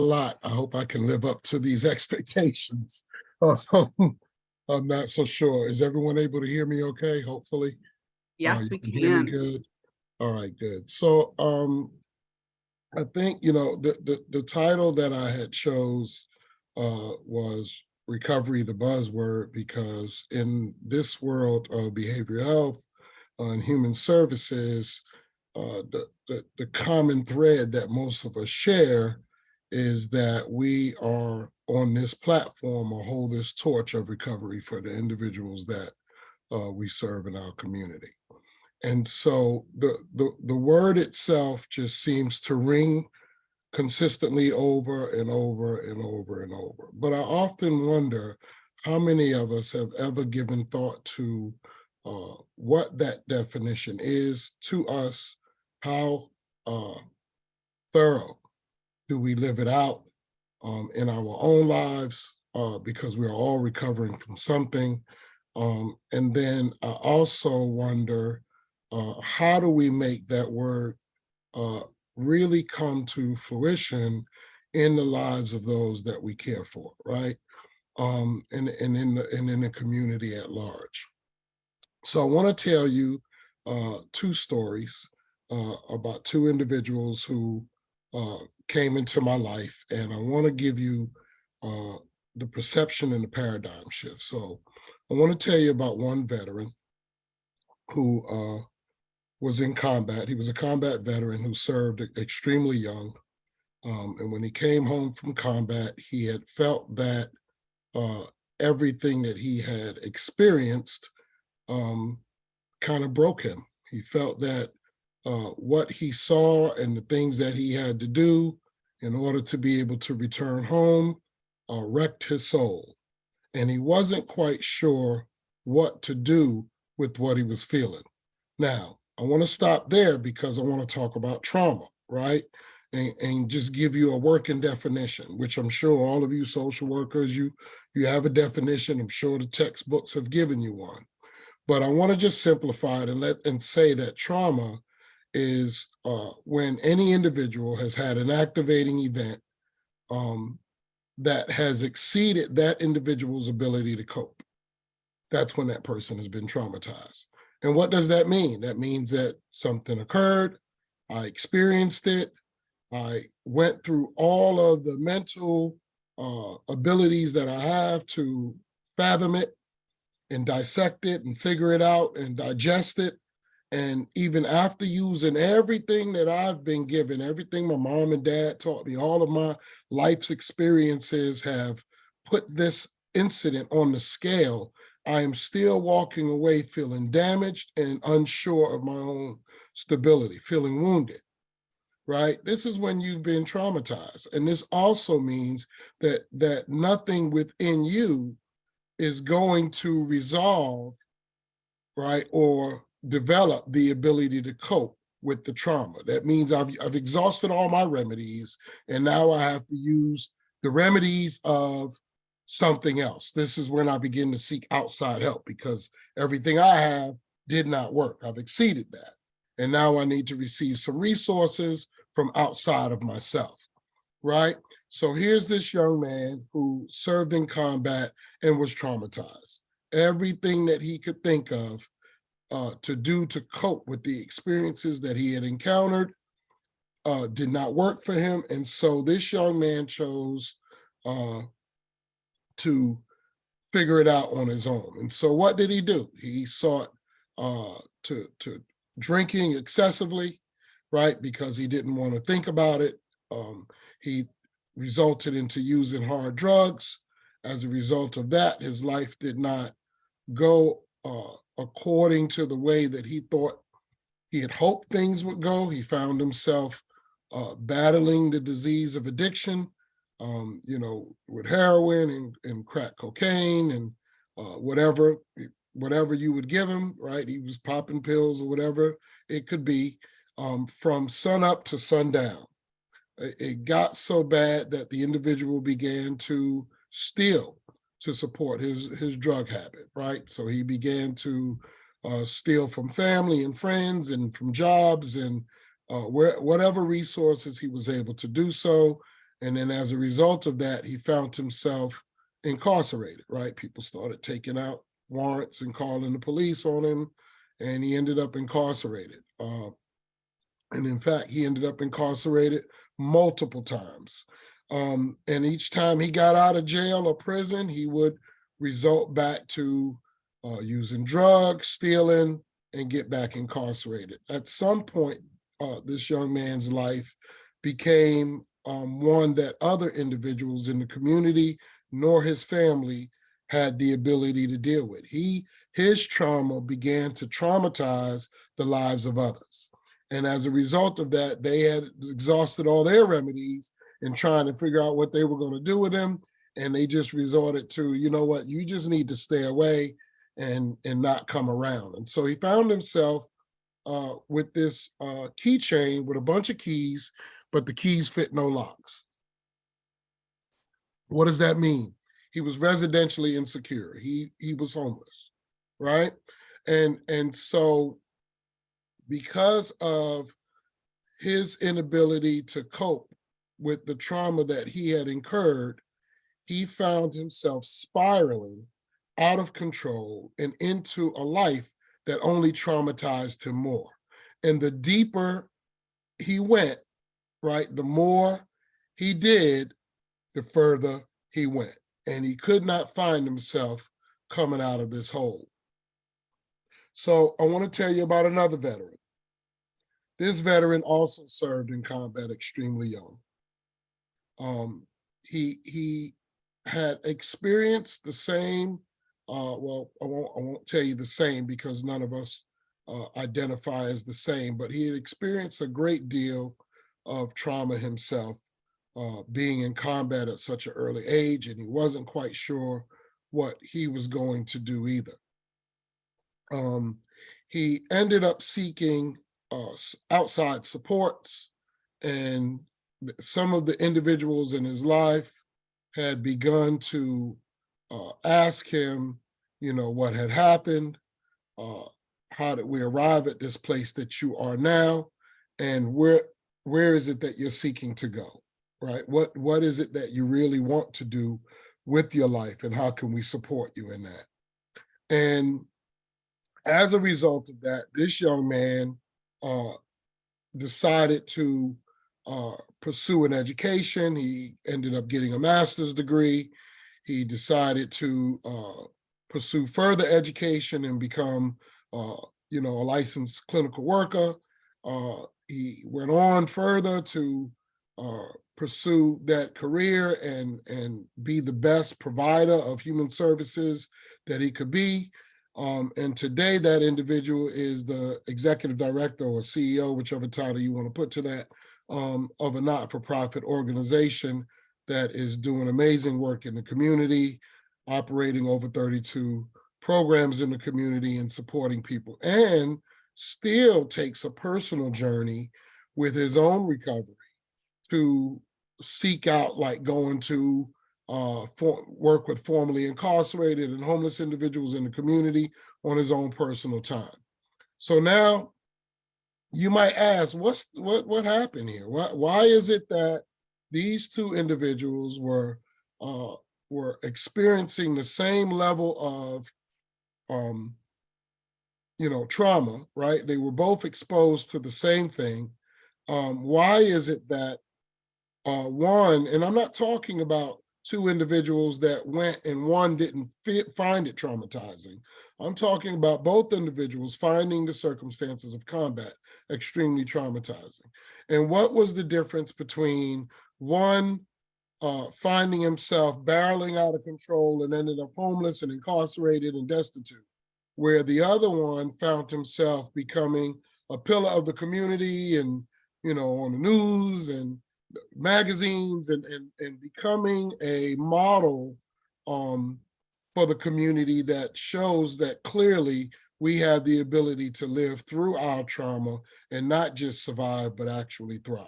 lot. I hope I can live up to these expectations. I'm not so sure. Is everyone able to hear me okay? Hopefully. Yes, You we can hear me can. good. All right, good. So I think, the title that I had chose was Recovery, the Buzzword, because in this world of behavioral health and human services, the common thread that most of us share is that we are on this platform or hold this torch of recovery for the individuals that we serve in our community. And so the word itself just seems to ring consistently over and over and over and over. But I often wonder how many of us have ever given thought to what that definition is to us, how thorough do we live it out in our own lives, because we're all recovering from something. And then I also wonder, how do we make that word really come to fruition in the lives of those that we care for, right? And in the community at large. So I want to tell you two stories about two individuals who came into my life, and I want to give you the perception and the paradigm shift. So I want to tell you about one veteran who was in combat. He was a combat veteran who served extremely young. And when he came home from combat, he had felt that everything that he had experienced kind of broke him. He felt that what he saw and the things that he had to do in order to be able to return home wrecked his soul. And he wasn't quite sure what to do with what he was feeling. Now, I want to stop there because I want to talk about trauma, right? And just give you a working definition, which I'm sure all of you social workers, you have a definition. I'm sure the textbooks have given you one. But I want to just simplify it and say that trauma is when any individual has had an activating event that has exceeded that individual's ability to cope. That's when that person has been traumatized. And what does that mean? That means that something occurred, I experienced it, I went through all of the mental abilities that I have to fathom it and dissect it and figure it out and digest it. And even after using everything that I've been given, everything my mom and dad taught me, all of my life's experiences have put this incident on the scale, I am still walking away feeling damaged and unsure of my own stability, feeling wounded, right? This is when you've been traumatized. And this also means that nothing within you is going to resolve, right, or develop the ability to cope with the trauma. That means I've exhausted all my remedies, and now I have to use the remedies of something else. This is when I begin to seek outside help because everything I have did not work. I've exceeded that. And now I need to receive some resources from outside of myself, right? So here's this young man who served in combat and was traumatized. Everything that he could think of to do to cope with the experiences that he had encountered did not work for him. And so this young man chose to figure it out on his own. And so what did he do? He sought to drinking excessively, right? Because he didn't want to think about it. He resulted into using hard drugs. As a result of that, his life did not go according to the way that he thought he had hoped things would go. He found himself battling the disease of addiction, with heroin and crack cocaine and whatever you would give him, right? He was popping pills or whatever it could be from sun up to sundown. It got so bad that the individual began to steal to support his drug habit, right? So he began to steal from family and friends and from jobs and whatever resources he was able to do so. And then as a result of that, he found himself incarcerated, right? People started taking out warrants and calling the police on him, and he ended up incarcerated. And in fact, he ended up incarcerated multiple times. And each time he got out of jail or prison, he would result back to using drugs, stealing, and get back incarcerated. At some point, this young man's life became one that other individuals in the community nor his family had the ability to deal with. His trauma began to traumatize the lives of others. And as a result of that, they had exhausted all their remedies in trying to figure out what they were going to do with him. And they just resorted to, you know what, you just need to stay away and not come around. And so he found himself with this keychain with a bunch of keys, but the keys fit no locks. What does that mean? He was residentially insecure. He was homeless, right? And so because of his inability to cope with the trauma that he had incurred, he found himself spiraling out of control and into a life that only traumatized him more. And the deeper he went, right, the more he did, the further he went. And he could not find himself coming out of this hole. So I want to tell you about another veteran. This veteran also served in combat extremely young. He had experienced the same, well, I won't tell you the same because none of us identify as the same, but he had experienced a great deal of trauma himself, being in combat at such an early age, and he wasn't quite sure what he was going to do either. He ended up seeking outside supports, and some of the individuals in his life had begun to ask him, you know, what had happened, how did we arrive at this place that you are now, and where is it that you're seeking to go, right? What is it that you really want to do with your life, and how can we support you in that? And as a result of that, this young man decided to pursue an education. He ended up getting a master's degree. He decided to pursue further education and become, you know, a licensed clinical worker. He went on further to pursue that career and be the best provider of human services that he could be. And today that individual is the executive director or CEO, whichever title you want to put to that, of a not-for-profit organization that is doing amazing work in the community, operating over 32 programs in the community and supporting people, and still takes a personal journey with his own recovery to seek out, like going to work with formerly incarcerated and homeless individuals in the community on his own personal time. So now you might ask, what happened here? Why is it that these two individuals were experiencing the same level of you know, trauma, right? They were both exposed to the same thing. Why is it that one, and I'm not talking about two individuals that went and one didn't find it traumatizing. I'm talking about both individuals finding the circumstances of combat extremely traumatizing. And what was the difference between one finding himself barreling out of control and ended up homeless and incarcerated and destitute, where the other one found himself becoming a pillar of the community and, you know, on the news and magazines and becoming a model for the community that shows that clearly we have the ability to live through our trauma and not just survive, but actually thrive,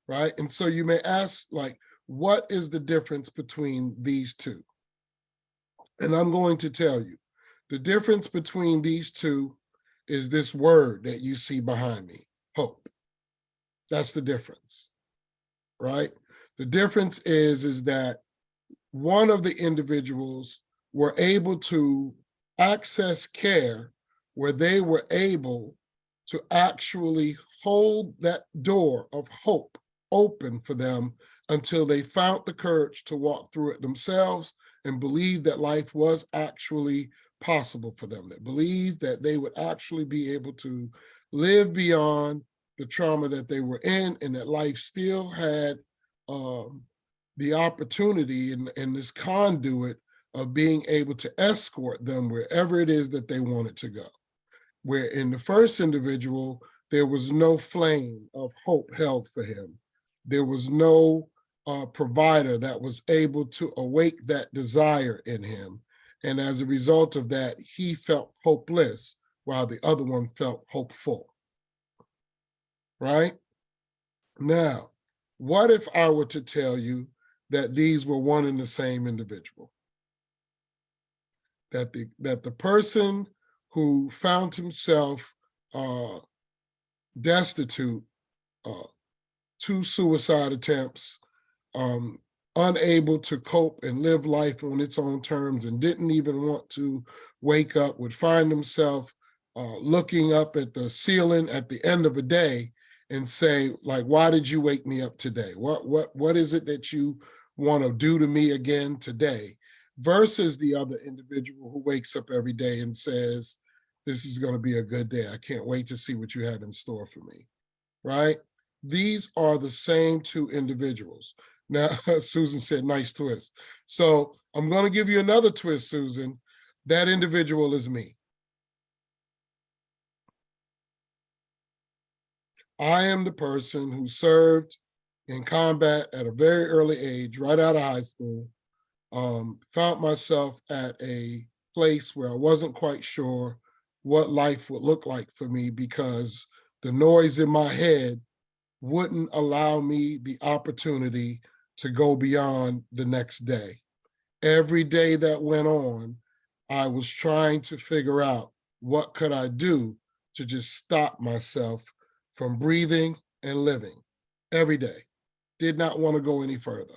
right? And so you may ask, like, what is the difference between these two? And I'm going to tell you, the difference between these two is this word that you see behind me, hope. That's the difference, right? The difference is that one of the individuals were able to access care where they were able to actually hold that door of hope open for them until they found the courage to walk through it themselves and believe that life was actually possible for them, that believed that they would actually be able to live beyond the trauma that they were in, and that life still had the opportunity and this conduit of being able to escort them wherever it is that they wanted to go. Where in the first individual, there was no flame of hope held for him. There was no provider that was able to awake that desire in him. And as a result of that, he felt hopeless while the other one felt hopeful. Right? Now, what if I were to tell you that these were one and the same individual? That the person who found himself destitute, 2 suicide attempts, unable to cope and live life on its own terms, and didn't even want to wake up, would find himself looking up at the ceiling at the end of a day and say, like, why did you wake me up today? What is it that you want to do to me again today? Versus the other individual who wakes up every day and says, this is going to be a good day. I can't wait to see what you have in store for me, right? These are the same 2 individuals. Now, Susan said, nice twist. So I'm going to give you another twist, Susan. That individual is me. I am the person who served in combat at a very early age, right out of high school, found myself at a place where I wasn't quite sure what life would look like for me because the noise in my head wouldn't allow me the opportunity to go beyond the next day. Every day that went on, I was trying to figure out what could I do to just stop myself from breathing and living every day. Did not want to go any further.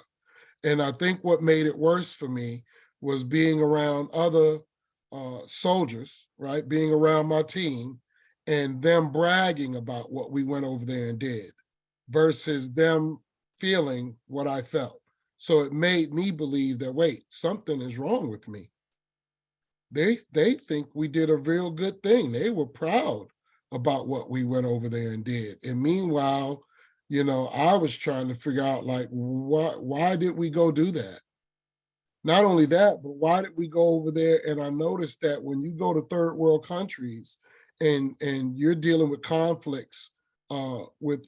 And I think what made it worse for me was being around other soldiers, right? Being around my team and them bragging about what we went over there and did versus them feeling what I felt. So it made me believe that, wait, something is wrong with me. They think we did a real good thing. They were proud about what we went over there and did. And meanwhile, you know, I was trying to figure out, like, why did we go do that? Not only that, but why did we go over there? And I noticed that when you go to third world countries and you're dealing with conflicts with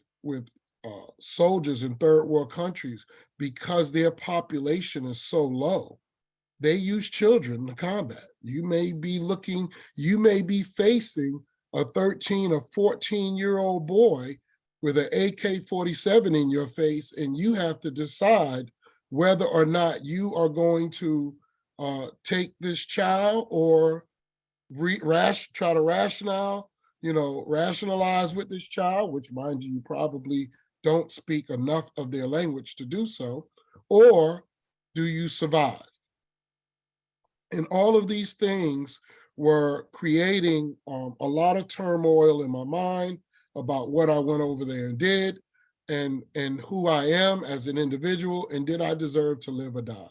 soldiers in third world countries, because their population is so low, they use children to combat. You may be facing a 13 or 14-year-old boy with an AK-47 in your face, and you have to decide whether or not you are going to take this child or try to rationalize with this child, which, mind you probably don't speak enough of their language to do so, or do you survive? And all of these things were creating a lot of turmoil in my mind about what I went over there and did, and who I am as an individual, and did I deserve to live or die?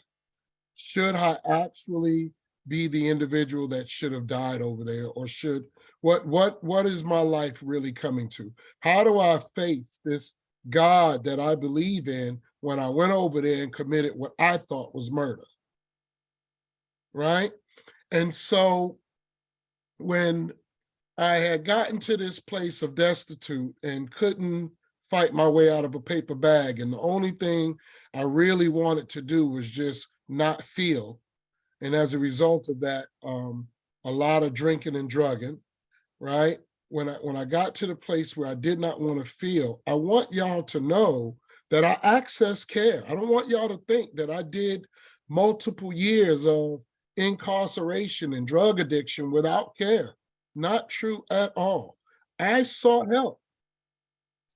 Should I actually be the individual that should have died over there, or what is my life really coming to? How do I face this God that I believe in when I went over there and committed what I thought was murder? Right? And so when I had gotten to this place of destitute and couldn't fight my way out of a paper bag, and the only thing I really wanted to do was just not feel. And as a result of that, a lot of drinking and drugging, right? When I got to the place where I did not want to feel, I want y'all to know that I accessed care. I don't want y'all to think that I did multiple years of incarceration and drug addiction without care. Not true at all. I sought help.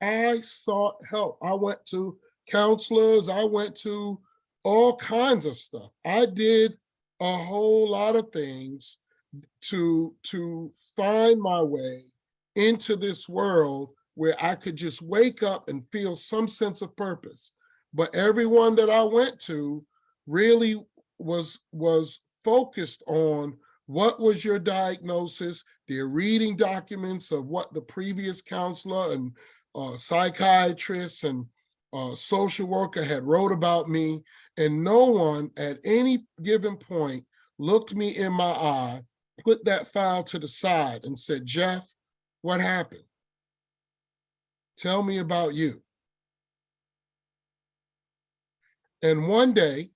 I sought help. I went to counselors, I went to all kinds of stuff. I did a whole lot of things to find my way into this world where I could just wake up and feel some sense of purpose. But everyone that I went to really was focused on what was your diagnosis. They're reading documents of what the previous counselor and psychiatrist and social worker had wrote about me, and no one at any given point looked me in my eye, put that file to the side and said, Jeff, what happened? Tell me about you. And one day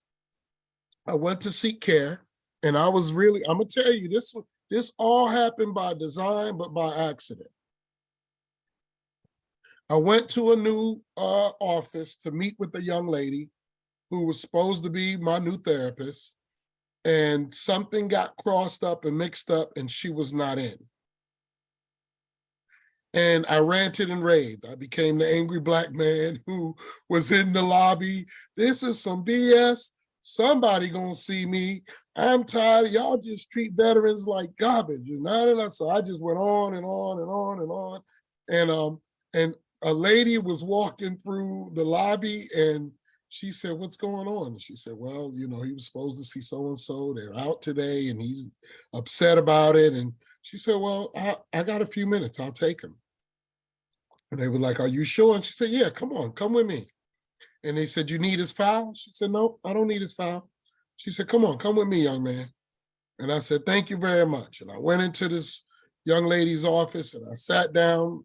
I went to seek care, and I was really, I'm gonna tell you, this all happened by design, but by accident. I went to a new office to meet with a young lady who was supposed to be my new therapist, and something got crossed up and mixed up, and she was not in. And I ranted and raved. I became the angry Black man who was in the lobby. This is some BS. Somebody gonna see me. I'm tired. Y'all just treat veterans like garbage. So I just went on and on and on and on. And a lady was walking through the lobby, and she said, what's going on? And she said, well, he was supposed to see so-and-so. They're out today, and he's upset about it. And she said, well, I got a few minutes. I'll take him. And they were like, are you sure? And she said, yeah, come on, come with me. And they said, you need his file? She said, no, I don't need his file. She said, come on, come with me, young man. And I said, thank you very much. And I went into this young lady's office, and I sat down.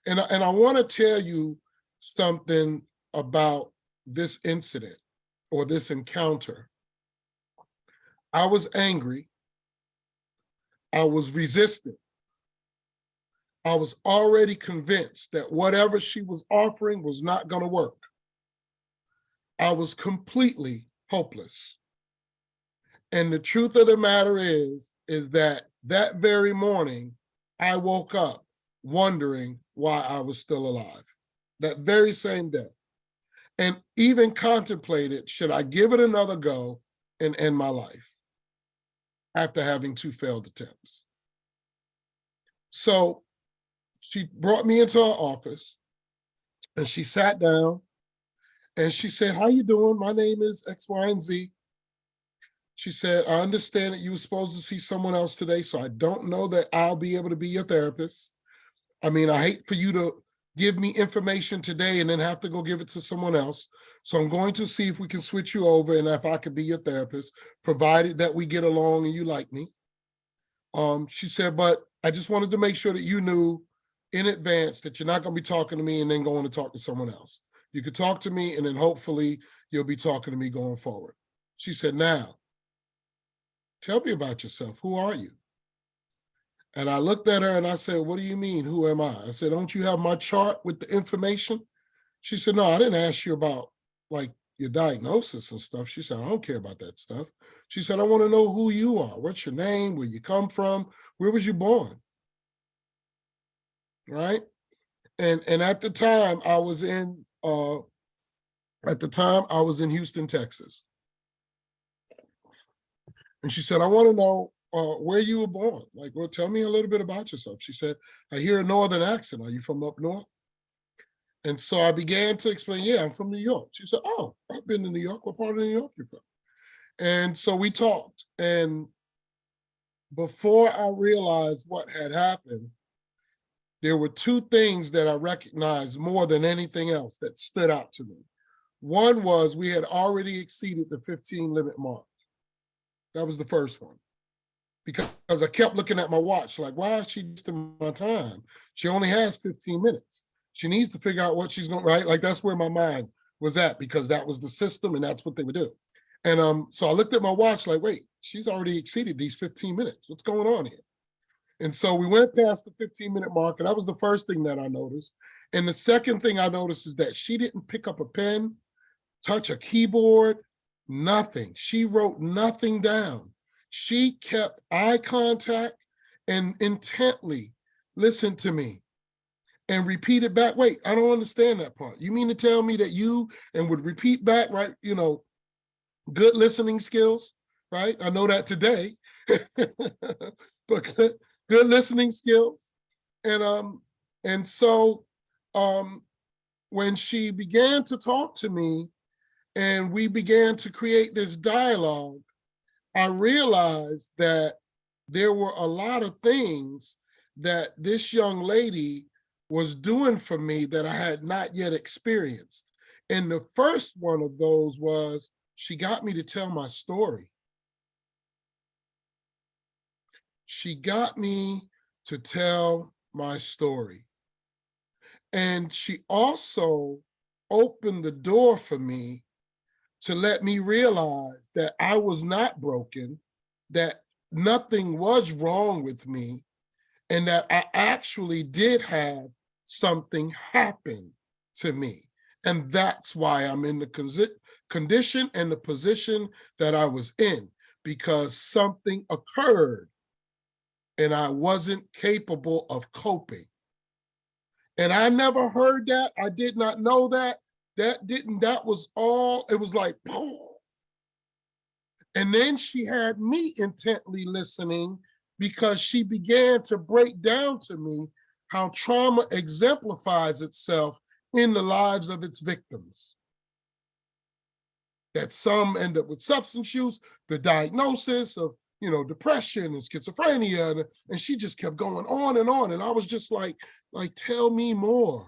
And I want to tell you something about this incident or this encounter. I was angry. I was resistant. I was already convinced that whatever she was offering was not going to work. I was completely hopeless. And the truth of the matter is that very morning, I woke up wondering why I was still alive. That very same day. And even contemplated, should I give it another go and end my life after having 2 failed attempts? So she brought me into her office, and she sat down, and she said, how you doing? My name is X, Y, and Z. She said, I understand that you were supposed to see someone else today, so I don't know that I'll be able to be your therapist. I mean, I hate for you to give me information today and then have to go give it to someone else. So I'm going to see if we can switch you over and if I could be your therapist, provided that we get along and you like me. She said, but I just wanted to make sure that you knew in advance that you're not going to be talking to me and then going to talk to someone else. You could talk to me, and then hopefully you'll be talking to me going forward. She said, now, tell me about yourself. Who are you? And I looked at her and I said, what do you mean, who am I? I said, don't you have my chart with the information? She said, no, I didn't ask you about like your diagnosis and stuff. She said, I don't care about that stuff. She said, I want to know who you are. What's your name? Where you come from? Where was you born? Right? And at the time I was in Houston, Texas. And she said, I want to know where you were born. Like, well, tell me a little bit about yourself. She said, I hear a northern accent. Are you from up north? And so I began to explain, yeah, I'm from New York. She said, oh, I've been to New York. What part of New York you from? And so we talked. And before I realized what had happened, there were 2 things that I recognized more than anything else that stood out to me. One was we had already exceeded the 15 limit mark. That was the first one. Because I kept looking at my watch, like, why is she wasting my time? She only has 15 minutes. She needs to figure out what she's going to, right? Like, that's where my mind was at, because that was the system and that's what they would do. And so I looked at my watch like, wait, she's already exceeded these 15 minutes. What's going on here? And so we went past the 15-minute mark, and that was the first thing that I noticed. And the second thing I noticed is that she didn't pick up a pen, touch a keyboard, nothing. She wrote nothing down. She kept eye contact and intently listened to me. and repeat it back. Wait, I don't understand that part. You mean to tell me that you and would repeat back, right? You know, good listening skills, right? I know that today, but good listening skills. And so when she began to talk to me and we began to create this dialogue, I realized that there were a lot of things that this young lady was doing for me that I had not yet experienced. And the first one of those was she got me to tell my story. She got me to tell my story. And she also opened the door for me to let me realize that I was not broken, that nothing was wrong with me, and that I actually did have something happen to me. And that's why I'm in the condition and the position that I was in, because something occurred and I wasn't capable of coping. And I never heard that. I did not know that. That was all, it was like, boom. And then she had me intently listening because she began to break down to me how trauma exemplifies itself in the lives of its victims. That some end up with substance use, the diagnosis of, you know, depression and schizophrenia, and she just kept going on. And I was just like, tell me more.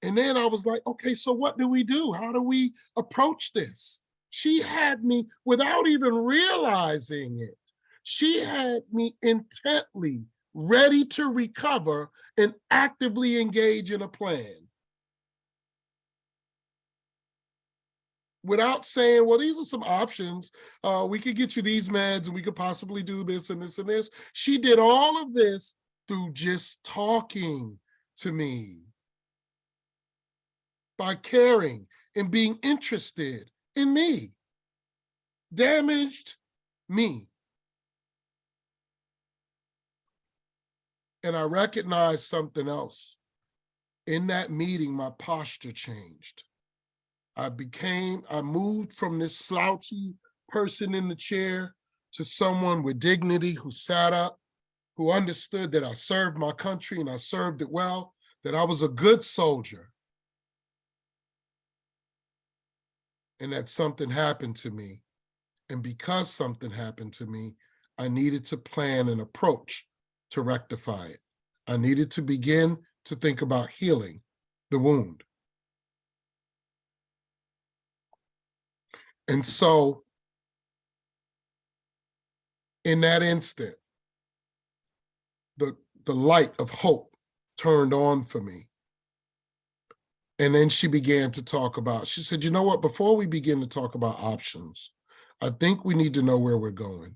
And then I was like, okay, so what do we do? How do we approach this? She had me, without even realizing it, she had me intently ready to recover and actively engage in a plan. Without saying, well, these are some options. We could get you these meds and we could possibly do this and this and this. She did all of this through just talking to me, by caring and being interested in me, damaged me. And I recognized something else. In that meeting, my posture changed. I moved from this slouchy person in the chair to someone with dignity who sat up, who understood that I served my country and I served it well, that I was a good soldier, and that something happened to me. And because something happened to me, I needed to plan an approach to rectify it. I needed to begin to think about healing the wound. And so in that instant, the light of hope turned on for me. And then she began to talk about, she said, you know what, before we begin to talk about options, I think we need to know where we're going.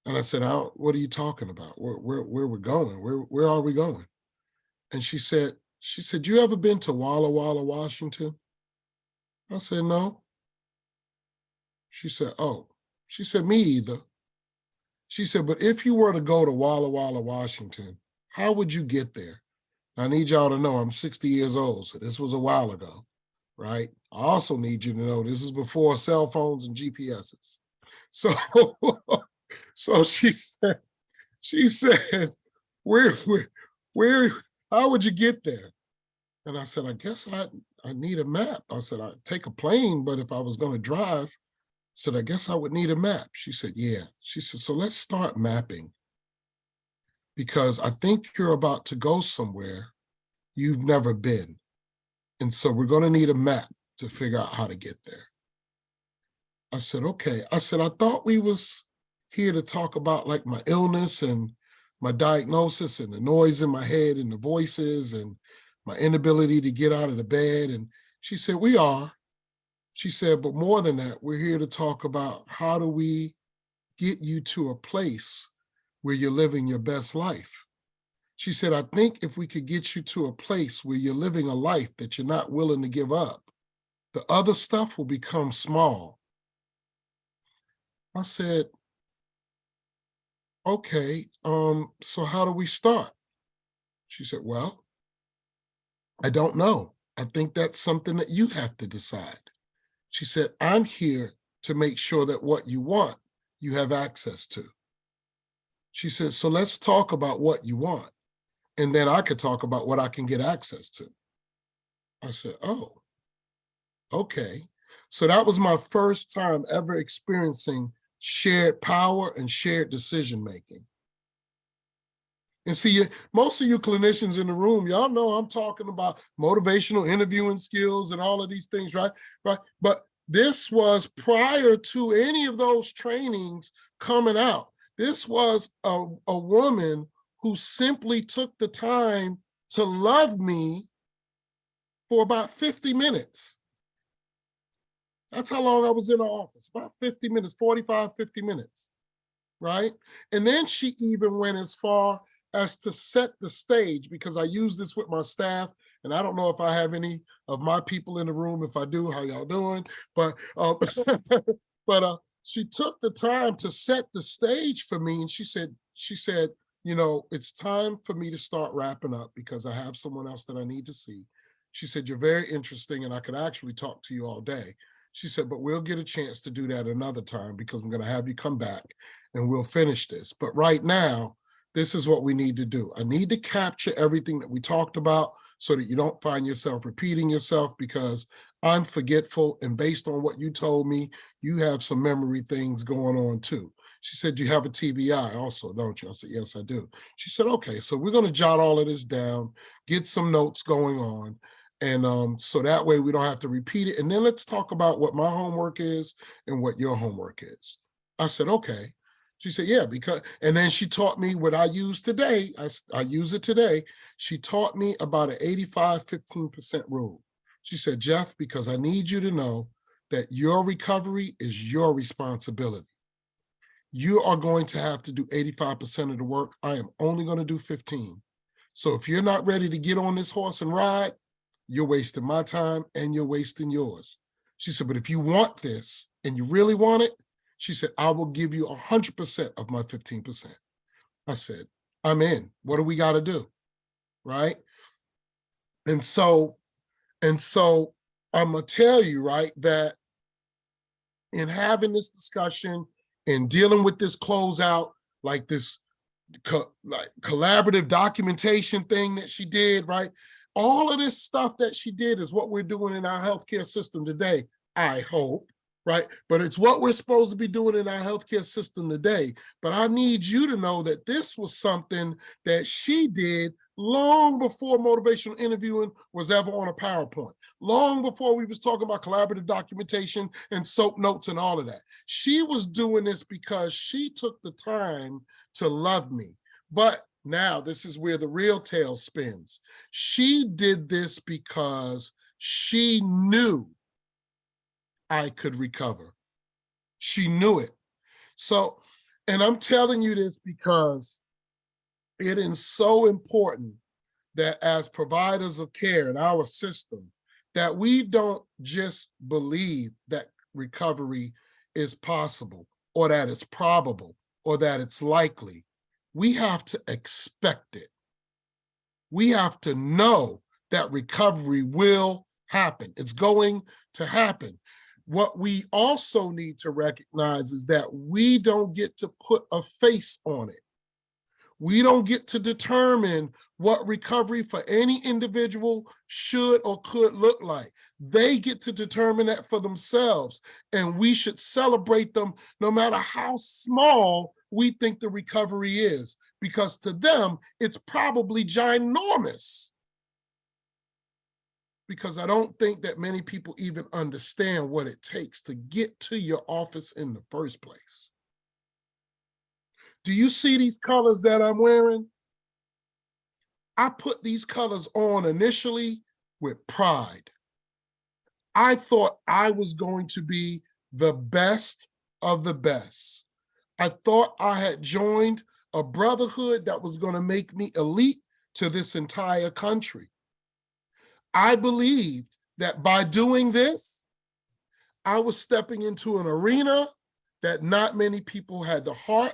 And I said, what are you talking about? Where we're going? Where are we going? And she said, you ever been to Walla Walla, Washington? I said, no. She said, oh. She said, me either. She said, but if you were to go to Walla Walla, Washington, how would you get there? I need y'all to know I'm 60 years old, so this was a while ago, right? I also need you to know this is before cell phones and GPSs. So, so she said, where, how would you get there? And I said, I guess I need a map. I said, I'd take a plane, but if I was going to drive, I said, I guess I would need a map. She said, yeah. She said, so let's start mapping, because I think you're about to go somewhere you've never been. And so we're going to need a map to figure out how to get there. I said, okay. I said, I thought we was here to talk about like my illness and my diagnosis and the noise in my head and the voices and my inability to get out of the bed. And she said, we are. She said, but more than that, we're here to talk about how do we get you to a place where you're living your best life. She said, I think if we could get you to a place where you're living a life that you're not willing to give up, the other stuff will become small. I said, okay, so how do we start? She said, well, I don't know. I think that's something that you have to decide. She said, I'm here to make sure that what you want, you have access to. She said, so let's talk about what you want. And then I could talk about what I can get access to. I said, oh, okay. So that was my first time ever experiencing shared power and shared decision-making. And see, most of you clinicians in the room, y'all know I'm talking about motivational interviewing skills and all of these things, right? Right. But this was prior to any of those trainings coming out. This was a woman who simply took the time to love me for about 50 minutes. That's how long I was in her office, about 50 minutes, 45, 50 minutes, right? And then she even went as far as to set the stage, because I use this with my staff, and I don't know if I have any of my people in the room. If I do, how y'all doing? But she took the time to set the stage for me, and she said, you know, it's time for me to start wrapping up because I have someone else that I need to see. She said, you're very interesting, and I could actually talk to you all day. She said, but we'll get a chance to do that another time because I'm going to have you come back and we'll finish this. But right now, this is what we need to do. I need to capture everything that we talked about so that you don't find yourself repeating yourself, because I'm forgetful. And based on what you told me, you have some memory things going on too. She said, you have a TBI also, don't you? I said, yes, I do. She said, okay, so we're going to jot all of this down, get some notes going on. And so that way we don't have to repeat it. And then let's talk about what my homework is and what your homework is. I said, okay. She said, yeah, because, and then she taught me what I use today. I use it today. She taught me about an 85-15% rule. She said, Jeff, because I need you to know that your recovery is your responsibility. You are going to have to do 85% of the work. I am only going to do 15. So if you're not ready to get on this horse and ride, you're wasting my time and you're wasting yours. She said, but if you want this and you really want it, she said, I will give you 100% of my 15%. I said, I'm in. What do we got to do? Right? And so I'm going to tell you, right, that in having this discussion and dealing with this closeout, like this collaborative documentation thing that she did, right? All of this stuff that she did is what we're doing in our healthcare system today, I hope, right? But it's what we're supposed to be doing in our healthcare system today. But I need you to know that this was something that she did long before motivational interviewing was ever on a PowerPoint, long before we was talking about collaborative documentation and SOAP notes and all of that. She was doing this because she took the time to love me. But now this is where the real tale spins. She did this because she knew I could recover. She knew it. So, and I'm telling you this because it is so important that as providers of care in our system, that we don't just believe that recovery is possible or that it's probable or that it's likely. We have to expect it. We have to know that recovery will happen. It's going to happen. What we also need to recognize is that we don't get to put a face on it. We don't get to determine what recovery for any individual should or could look like. They get to determine that for themselves, and we should celebrate them no matter how small we think the recovery is, because to them, it's probably ginormous. Because I don't think that many people even understand what it takes to get to your office in the first place. Do you see these colors that I'm wearing? I put these colors on initially with pride. I thought I was going to be the best of the best. I thought I had joined a brotherhood that was going to make me elite to this entire country. I believed that by doing this, I was stepping into an arena that not many people had the heart,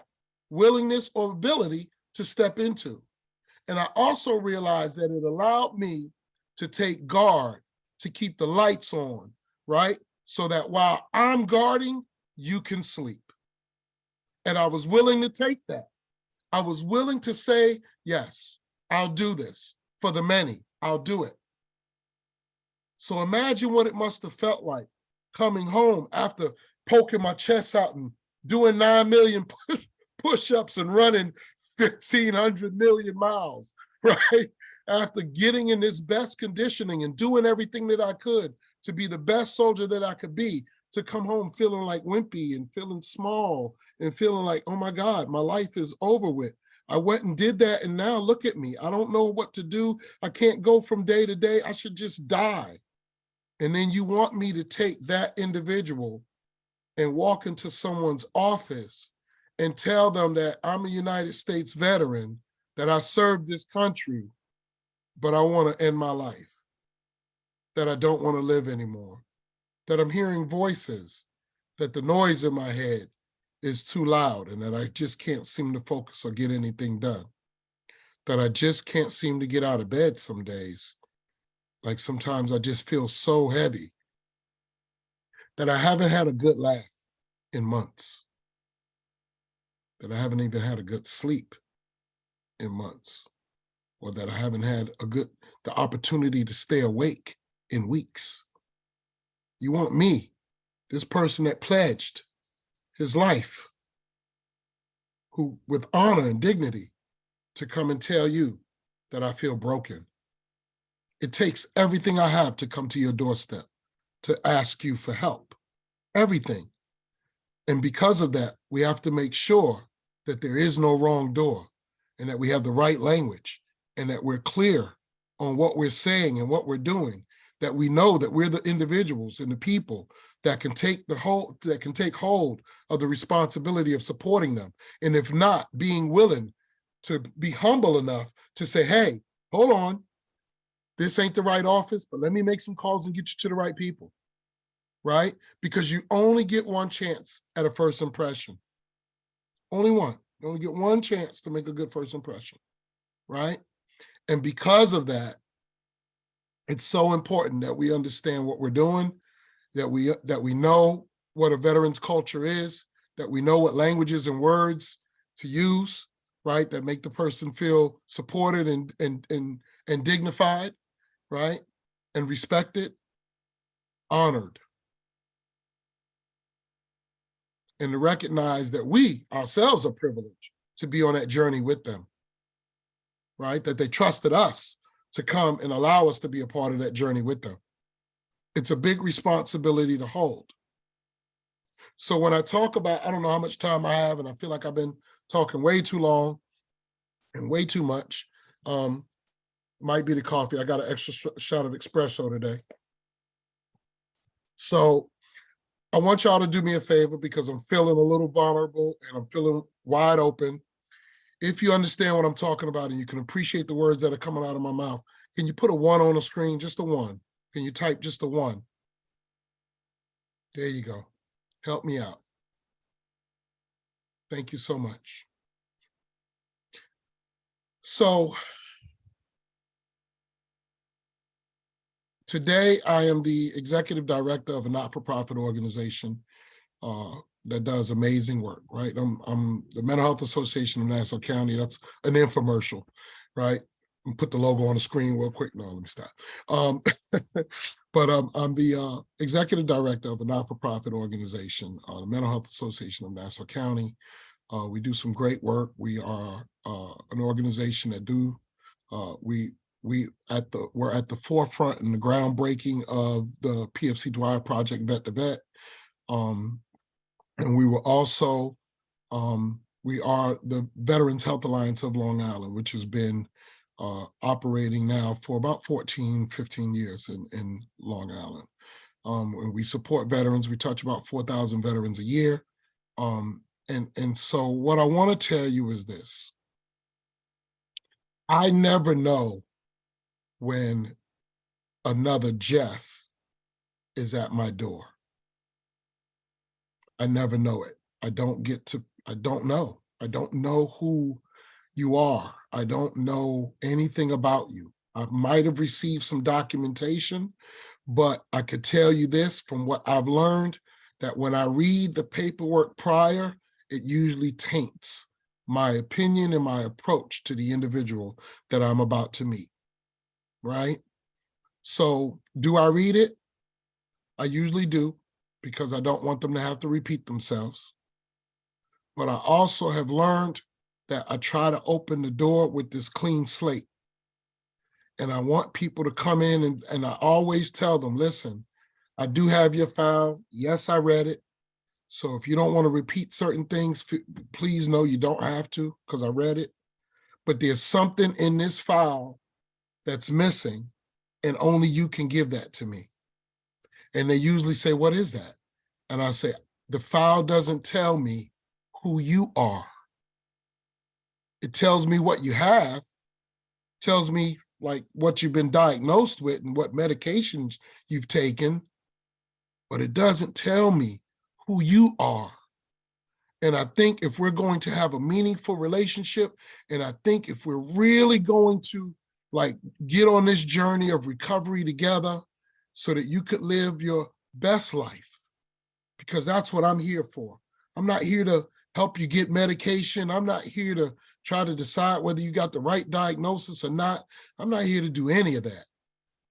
willingness, or ability to step into. And I also realized that it allowed me to take guard, to keep the lights on, right? So that while I'm guarding, you can sleep. And I was willing to take that. I was willing to say, yes, I'll do this for the many. I'll do it. So imagine what it must have felt like coming home after poking my chest out and doing 9 million push-ups and running 1,500 million miles, right? After getting in this best conditioning and doing everything that I could to be the best soldier that I could be, to come home feeling like wimpy and feeling small and feeling like, oh my God, my life is over with. I went and did that, and now look at me. I don't know what to do. I can't go from day to day. I should just die. And then you want me to take that individual and walk into someone's office and tell them that I'm a United States veteran, that I served this country, but I want to end my life, that I don't want to live anymore, that I'm hearing voices, that the noise in my head is too loud and that I just can't seem to focus or get anything done, that I just can't seem to get out of bed some days. Like sometimes I just feel so heavy that I haven't had a good laugh in months, that I haven't even had a good sleep in months, or that I haven't had the opportunity to stay awake in weeks. You want me, this person that pledged his life, who with honor and dignity, to come and tell you that I feel broken. It takes everything I have to come to your doorstep, to ask you for help, everything. And because of that, we have to make sure that there is no wrong door and that we have the right language and that we're clear on what we're saying and what we're doing, that we know that we're the individuals and the people that can take hold of the responsibility of supporting them. And if not, being willing to be humble enough to say, hey, hold on, this ain't the right office, but let me make some calls and get you to the right people, right? Because you only get one chance at a first impression. Only one. You only get one chance to make a good first impression, right? And because of that, it's so important that we understand what we're doing, that we know what a veteran's culture is, that we know what languages and words to use, right? That make the person feel supported and dignified, right? And respected, honored. And to recognize that we ourselves are privileged to be on that journey with them, right? That they trusted us to come and allow us to be a part of that journey with them. It's a big responsibility to hold. So when I talk about, I don't know how much time I have, and I feel like I've been talking way too long and way too much. Might be the coffee. I got an extra shot of espresso today. So I want y'all to do me a favor, because I'm feeling a little vulnerable and I'm feeling wide open. If you understand what I'm talking about and you can appreciate the words that are coming out of my mouth, can you put a 1 on the screen, just a 1? Can you type just a 1? There you go. Help me out. Thank you so much. So today I am the executive director of a not-for-profit organization that does amazing work, right? I'm the Mental Health Association of Nassau County. That's an infomercial, right? And put the logo on the screen real quick. No, let me stop. But I'm the executive director of a not-for-profit organization, the Mental Health Association of Nassau County. We do some great work. We are an organization that we're at the forefront in the groundbreaking of the PFC Dwyer Project Vet to Vet. And we were also, we are the Veterans Health Alliance of Long Island, which has been operating now for about 14, 15 years in Long Island. And we support veterans. We touch about 4,000 veterans a year. And so what I want to tell you is this. I never know when another Jeff is at my door. I never know it. I don't know. I don't know who you are. I don't know anything about you. I might have received some documentation, but I could tell you this from what I've learned, that when I read the paperwork prior, it usually taints my opinion and my approach to the individual that I'm about to meet, right? So do I read it? I usually do, because I don't want them to have to repeat themselves. But I also have learned that I try to open the door with this clean slate. And I want people to come in, and I always tell them, listen, I do have your file. Yes, I read it. So if you don't want to repeat certain things, please know you don't have to, because I read it. But there's something in this file that's missing, and only you can give that to me. And they usually say, what is that? And I say, the file doesn't tell me who you are. It tells me what you have, tells me like what you've been diagnosed with and what medications you've taken, but it doesn't tell me who you are. And I think if we're going to have a meaningful relationship, and I think if we're really going to like get on this journey of recovery together so that you could live your best life, because that's what I'm here for. I'm not here to help you get medication. I'm not here to try to decide whether you got the right diagnosis or not. I'm not here to do any of that.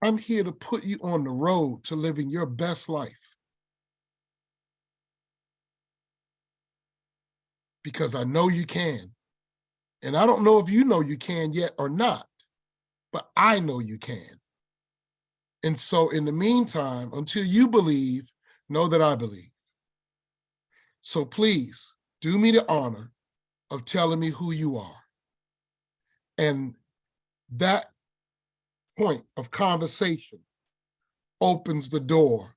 I'm here to put you on the road to living your best life. Because I know you can. And I don't know if you know you can yet or not, but I know you can. And so in the meantime, until you believe, know that I believe. So please do me the honor of telling me who you are. And that point of conversation opens the door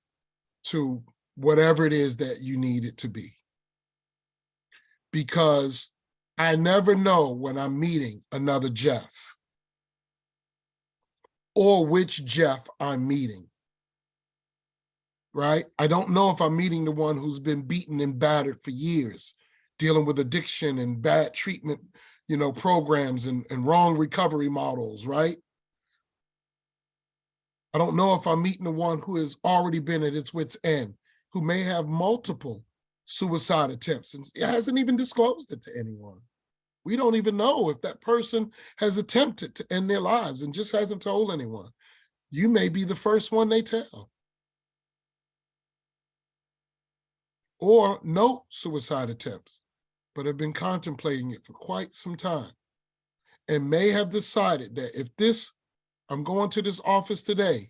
to whatever it is that you need it to be. Because I never know when I'm meeting another Jeff or which Jeff I'm meeting, right? I don't know if I'm meeting the one who's been beaten and battered for years, dealing with addiction and bad treatment, programs and wrong recovery models, right? I don't know if I'm meeting the one who has already been at its wit's end, who may have multiple suicide attempts and hasn't even disclosed it to anyone. We don't even know if that person has attempted to end their lives and just hasn't told anyone. You may be the first one they tell. Or no suicide attempts, but have been contemplating it for quite some time and may have decided that if this, I'm going to this office today,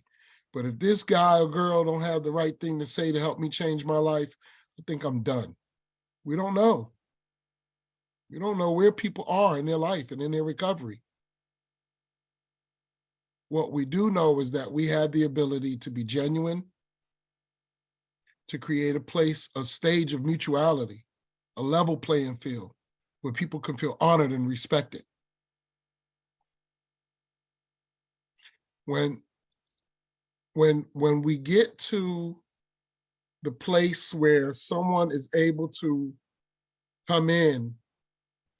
but if this guy or girl don't have the right thing to say to help me change my life, I think I'm done. We don't know. We don't know where people are in their life and in their recovery. What we do know is that we have the ability to be genuine, to create a place, a stage of mutuality, a level playing field where people can feel honored and respected. When we get to the place where someone is able to come in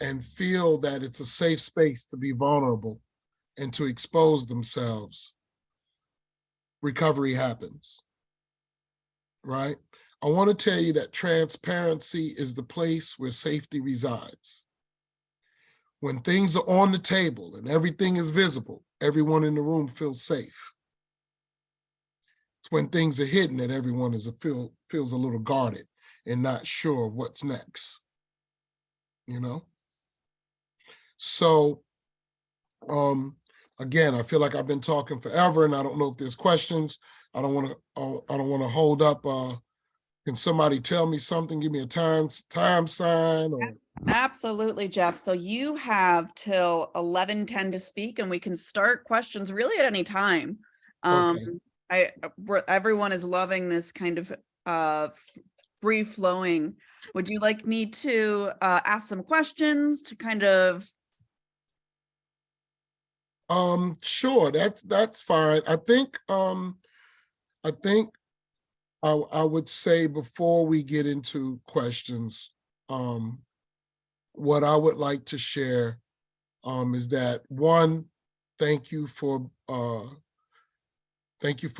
and feel that it's a safe space to be vulnerable and to expose themselves, recovery happens, right? I want to tell you that transparency is the place where safety resides. When things are on the table and everything is visible, everyone in the room feels safe. It's when things are hidden that everyone feels a little guarded and not sure of what's next, So, again, I feel like I've been talking forever, and I don't know if there's questions. I don't want to hold up. Can somebody tell me something? Give me a time sign or. Absolutely, Jeff. So you have till 11:10 to speak, and we can start questions really at any time. Okay. Everyone is loving this kind of free flowing. Would you like me to ask some questions to kind of? Sure. That's fine. I think I would say before we get into questions, what I would like to share is that one, thank you for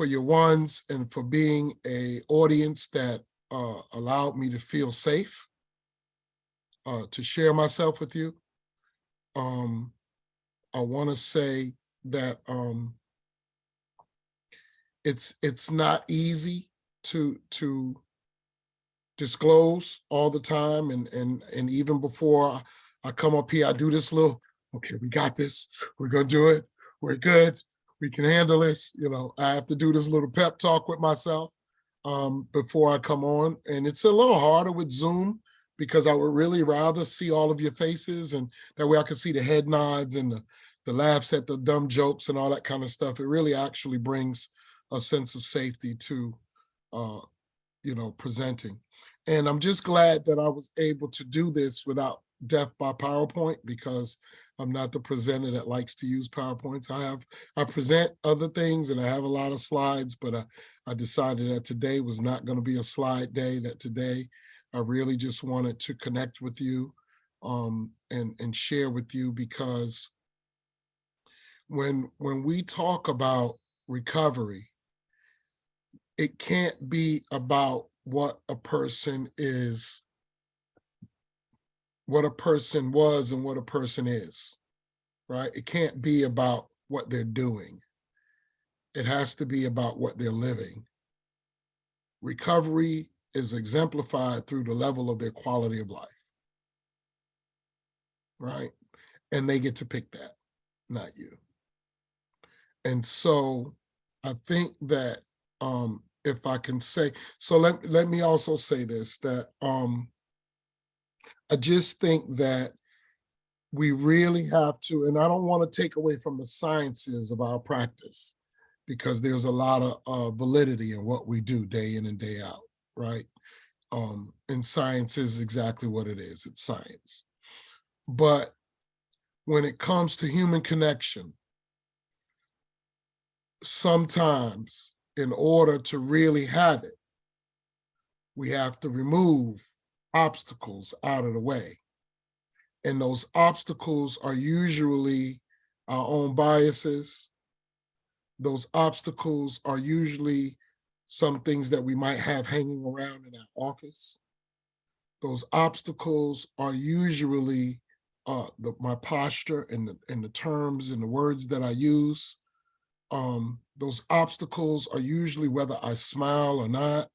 your ones and for being a audience that allowed me to feel safe to share myself with you. I want to say that it's not easy to disclose all the time, and even before I come up here, I do this little, okay, we got this, we're gonna do it, we're good, we can handle this. You know, I have to do this little pep talk with myself before I come on, and it's a little harder with Zoom because I would really rather see all of your faces, and that way I can see the head nods and the laughs at the dumb jokes and all that kind of stuff. It really actually brings a sense of safety to presenting. And I'm just glad that I was able to do this without death by PowerPoint, because I'm not the presenter that likes to use PowerPoints. I present other things and I have a lot of slides, but I decided that today was not going to be a slide day, that today I really just wanted to connect with you and share with you, because when we talk about recovery, it can't be about what a person is, what a person was, and what a person is, right? It can't be about what they're doing. It has to be about what they're living. Recovery is exemplified through the level of their quality of life, right? And they get to pick that, not you. And so I think that if I can say, so let me also say this, that I just think that we really have to, and I don't want to take away from the sciences of our practice, because there's a lot of validity in what we do day in and day out, right? And science is exactly what it is, it's science. But when it comes to human connection, sometimes in order to really have it, we have to remove obstacles out of the way. And those obstacles are usually our own biases. Those obstacles are usually some things that we might have hanging around in our office. Those obstacles are usually my posture and the terms and the words that I use. Those obstacles are usually whether I smile or not.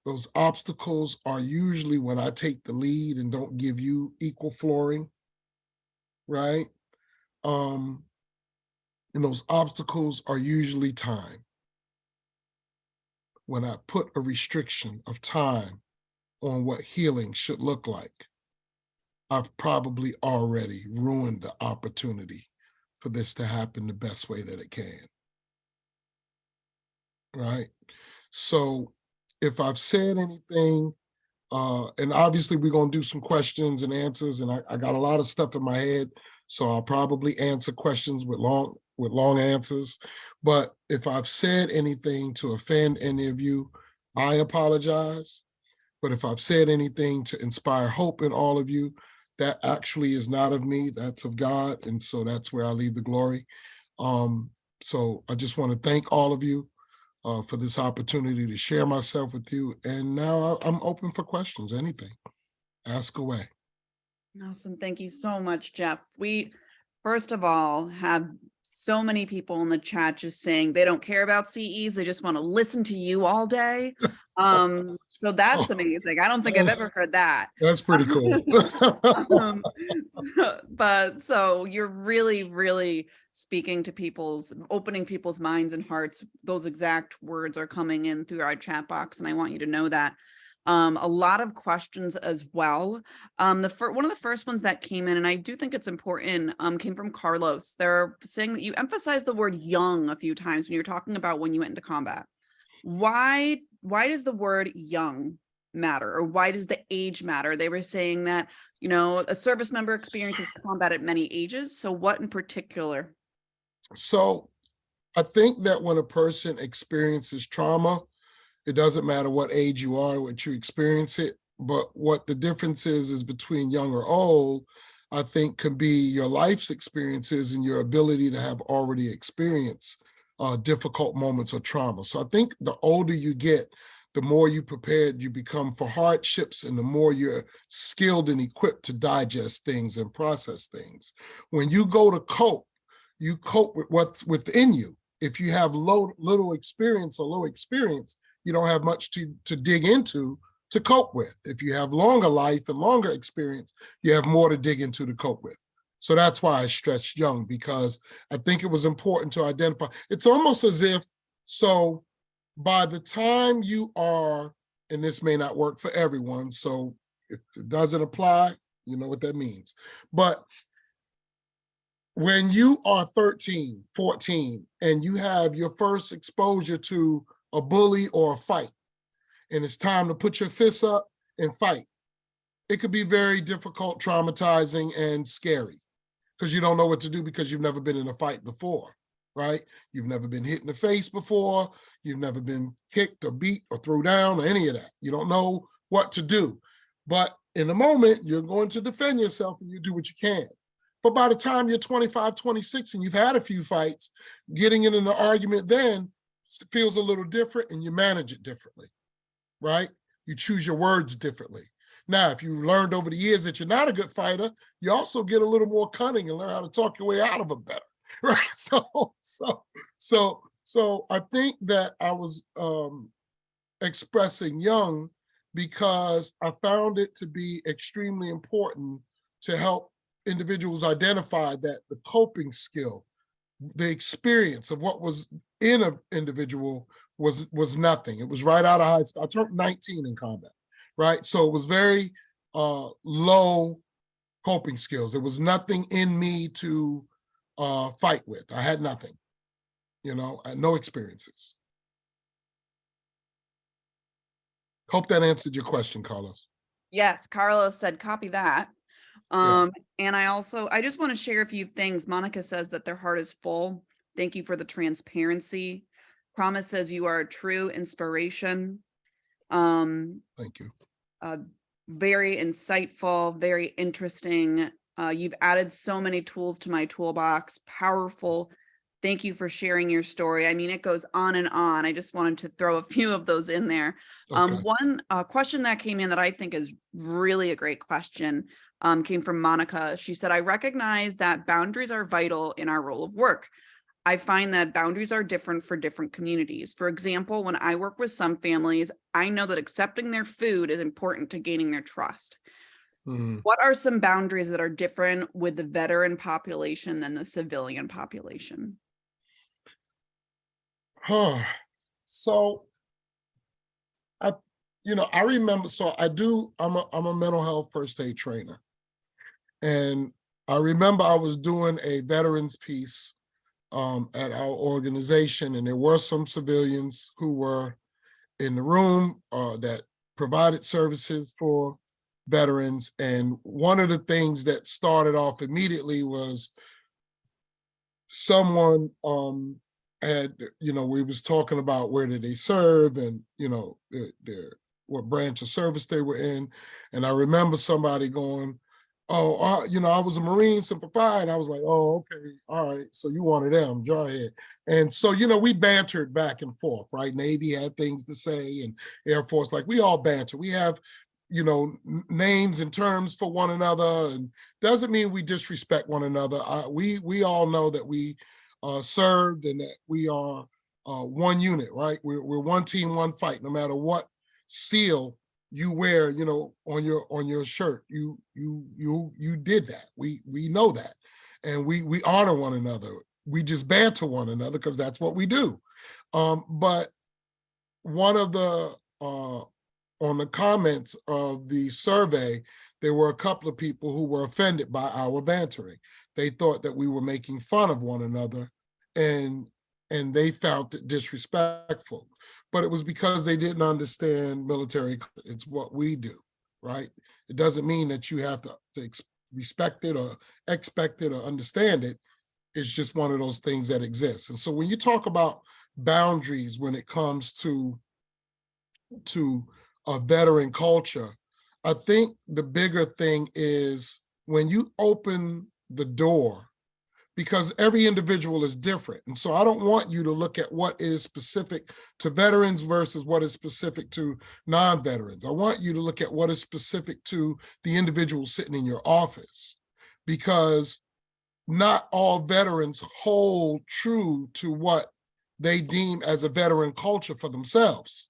Those obstacles are usually when I take the lead and don't give you equal flooring, right? And those obstacles are usually time. When I put a restriction of time on what healing should look like, I've probably already ruined the opportunity for this to happen the best way that it can, right? So if I've said anything, and obviously we're going to do some questions and answers, and I got a lot of stuff in my head, so I'll probably answer questions with long answers. But if I've said anything to offend any of you, I apologize. But if I've said anything to inspire hope in all of you, that actually is not of me, that's of God. And so that's where I leave the glory. So I just want to thank all of you for this opportunity to share myself with you. And now I'm open for questions, anything. Ask away. Awesome. Thank you so much, Jeff. We, first of all, have so many people in the chat just saying they don't care about CEs. They just want to listen to you all day. So that's amazing. I don't think I've ever heard that. That's pretty cool. So you're really, really speaking to opening people's minds and hearts. Those exact words are coming in through our chat box, and I want you to know that. A lot of questions as well. One of the first ones that came in, and I do think it's important, came from Carlos. They're saying that you emphasized the word young a few times when you're talking about when you went into combat. Why does the word young matter, or why does the age matter? They were saying that, a service member experiences combat at many ages. So what in particular? So I think that when a person experiences trauma, it doesn't matter what age you are, what you experience it, but what the difference is between young or old. I think can be your life's experiences and your ability to have already experienced difficult moments of trauma. So I think the older you get, the more you prepared you become for hardships and the more you're skilled and equipped to digest things and process things. When you go to cope, you cope with what's within you. If you have little experience or low experience, you don't have much to dig into to cope with. If you have longer life and longer experience, you have more to dig into to cope with. So that's why I stretched young, because I think it was important to identify. It's almost as if, so by the time you are, and this may not work for everyone, so if it doesn't apply, you know what that means. But when you are 13, 14, and you have your first exposure to a bully or a fight, and it's time to put your fists up and fight, it could be very difficult, traumatizing, and scary because you don't know what to do because you've never been in a fight before, right? You've never been hit in the face before. You've never been kicked or beat or thrown down or any of that. You don't know what to do. But in the moment, you're going to defend yourself and you do what you can. But by the time you're 25, 26, and you've had a few fights, getting in an argument then feels a little different and you manage it differently, right? You choose your words differently. Now, if you've learned over the years that you're not a good fighter, you also get a little more cunning and learn how to talk your way out of it better, right? So I think that I was expressing young because I found it to be extremely important to help individuals identify that the coping skill, the experience of what was in an individual was nothing. It was right out of high school. I turned 19 in combat, right? So it was very low coping skills. There was nothing in me to fight with. I had nothing, I had no experiences. Hope that answered your question, Carlos. Yes, Carlos said, copy that. Yeah. And I just want to share a few things. Monica says that their heart is full. Thank you for the transparency. Promise says you are a true inspiration. Thank you. Very insightful, very interesting. You've added so many tools to my toolbox. Powerful. Thank you for sharing your story. I mean, it goes on and on. I just wanted to throw a few of those in there. Okay. One question that came in that I think is really a great question came from Monica. She said, I recognize that boundaries are vital in our role of work. I find that boundaries are different for different communities. For example, when I work with some families, I know that accepting their food is important to gaining their trust. What are some boundaries that are different with the veteran population than the civilian population? So I remember, so I'm a mental health first aid trainer. And I remember I was doing a veterans piece at our organization, and there were some civilians who were in the room that provided services for veterans. And one of the things that started off immediately was someone had, we was talking about where did they serve and, what branch of service they were in. And I remember somebody going, oh, I was a Marine Semper Fi. And I was like, oh, okay, all right. So you one of them, Jarhead. And so, we bantered back and forth, right? Navy had things to say and Air Force, like we all banter. We have, names and terms for one another, and doesn't mean we disrespect one another. We all know that we served and that we are one unit, right? We're one team, one fight, no matter what seal you wear, on your shirt. You did that. We know that, and we honor one another. We just banter one another because that's what we do. But one of the on the comments of the survey, there were a couple of people who were offended by our bantering. They thought that we were making fun of one another, and they found it disrespectful. But it was because they didn't understand military. It's what we do, right? It doesn't mean that you have to respect it or expect it or understand it. It's just one of those things that exists. And so when you talk about boundaries when it comes to a veteran culture, I think the bigger thing is when you open the door, because every individual is different. And so I don't want you to look at what is specific to veterans versus what is specific to non-veterans. I want you to look at what is specific to the individual sitting in your office, because not all veterans hold true to what they deem as a veteran culture for themselves,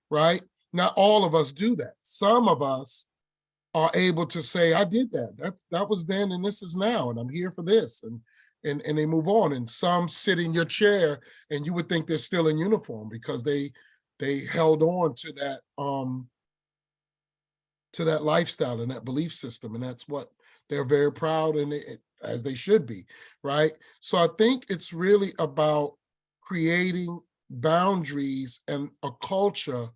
right? Not all of us do that. Some of us are able to say, I did that. That was then and this is now, and I'm here for this. And they move on. And some sit in your chair and you would think they're still in uniform because they held on to that lifestyle and that belief system. And that's what they're very proud and as they should be, right? So I think it's really about creating boundaries and a culture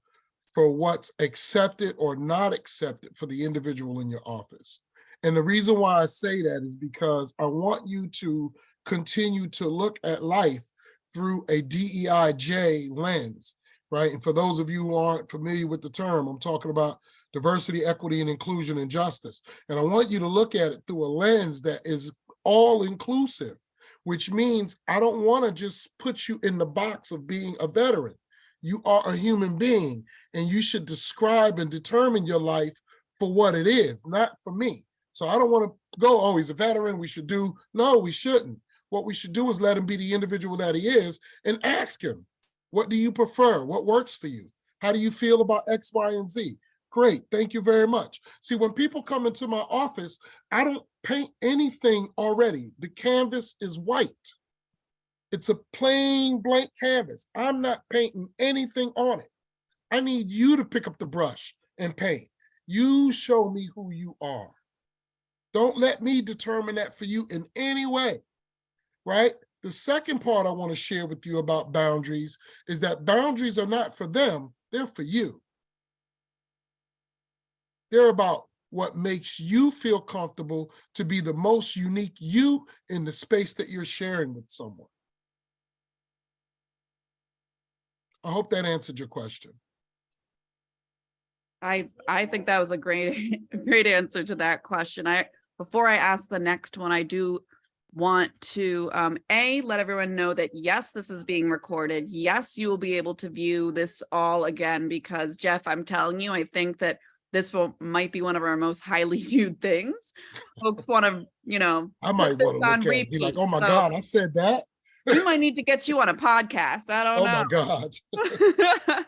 for what's accepted or not accepted for the individual in your office. And the reason why I say that is because I want you to continue to look at life through a DEIJ lens, right? And for those of you who aren't familiar with the term, I'm talking about diversity, equity, and inclusion and justice. And I want you to look at it through a lens that is all inclusive, which means I don't want to just put you in the box of being a veteran. You are a human being, and you should describe and determine your life for what it is, not for me. So I don't want to go, oh, he's a veteran, we should do. No, we shouldn't. What we should do is let him be the individual that he is and ask him, what do you prefer? What works for you? How do you feel about X, Y, and Z? Great, thank you very much. See, when people come into my office, I don't paint anything already. The canvas is white. It's a plain blank canvas. I'm not painting anything on it. I need you to pick up the brush and paint. You show me who you are. Don't let me determine that for you in any way, right? The second part I want to share with you about boundaries is that boundaries are not for them, they're for you. They're about what makes you feel comfortable to be the most unique you in the space that you're sharing with someone. I hope that answered your question. I think that was a great answer to that question. Before I ask the next one, I do want to let everyone know that yes, this is being recorded. Yes, you will be able to view this all again, because Jeff, I'm telling you, I think that this might be one of our most highly viewed things. Folks want to, I might want to look at it and be like, oh my God, I said that. We might need to get you on a podcast. I don't know. Oh my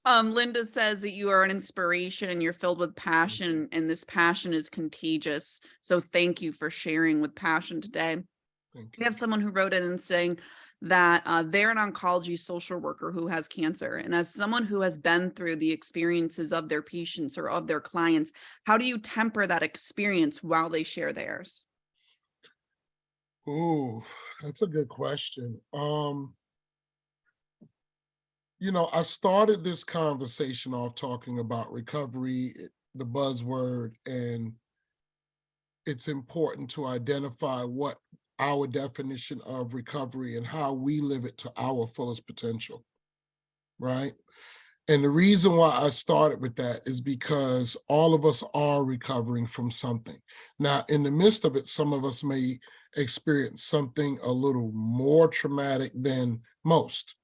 God. Linda says that you are an inspiration and you're filled with passion, and this passion is contagious. So thank you for sharing with passion today. We have someone who wrote in and saying that they're an oncology social worker who has cancer. And as someone who has been through the experiences of their patients or of their clients, how do you temper that experience while they share theirs? Ooh, that's a good question. I started this conversation off talking about recovery, the buzzword, and it's important to identify what our definition of recovery and how we live it to our fullest potential, right? And the reason why I started with that is because all of us are recovering from something. Now, in the midst of it, some of us may experience something a little more traumatic than most,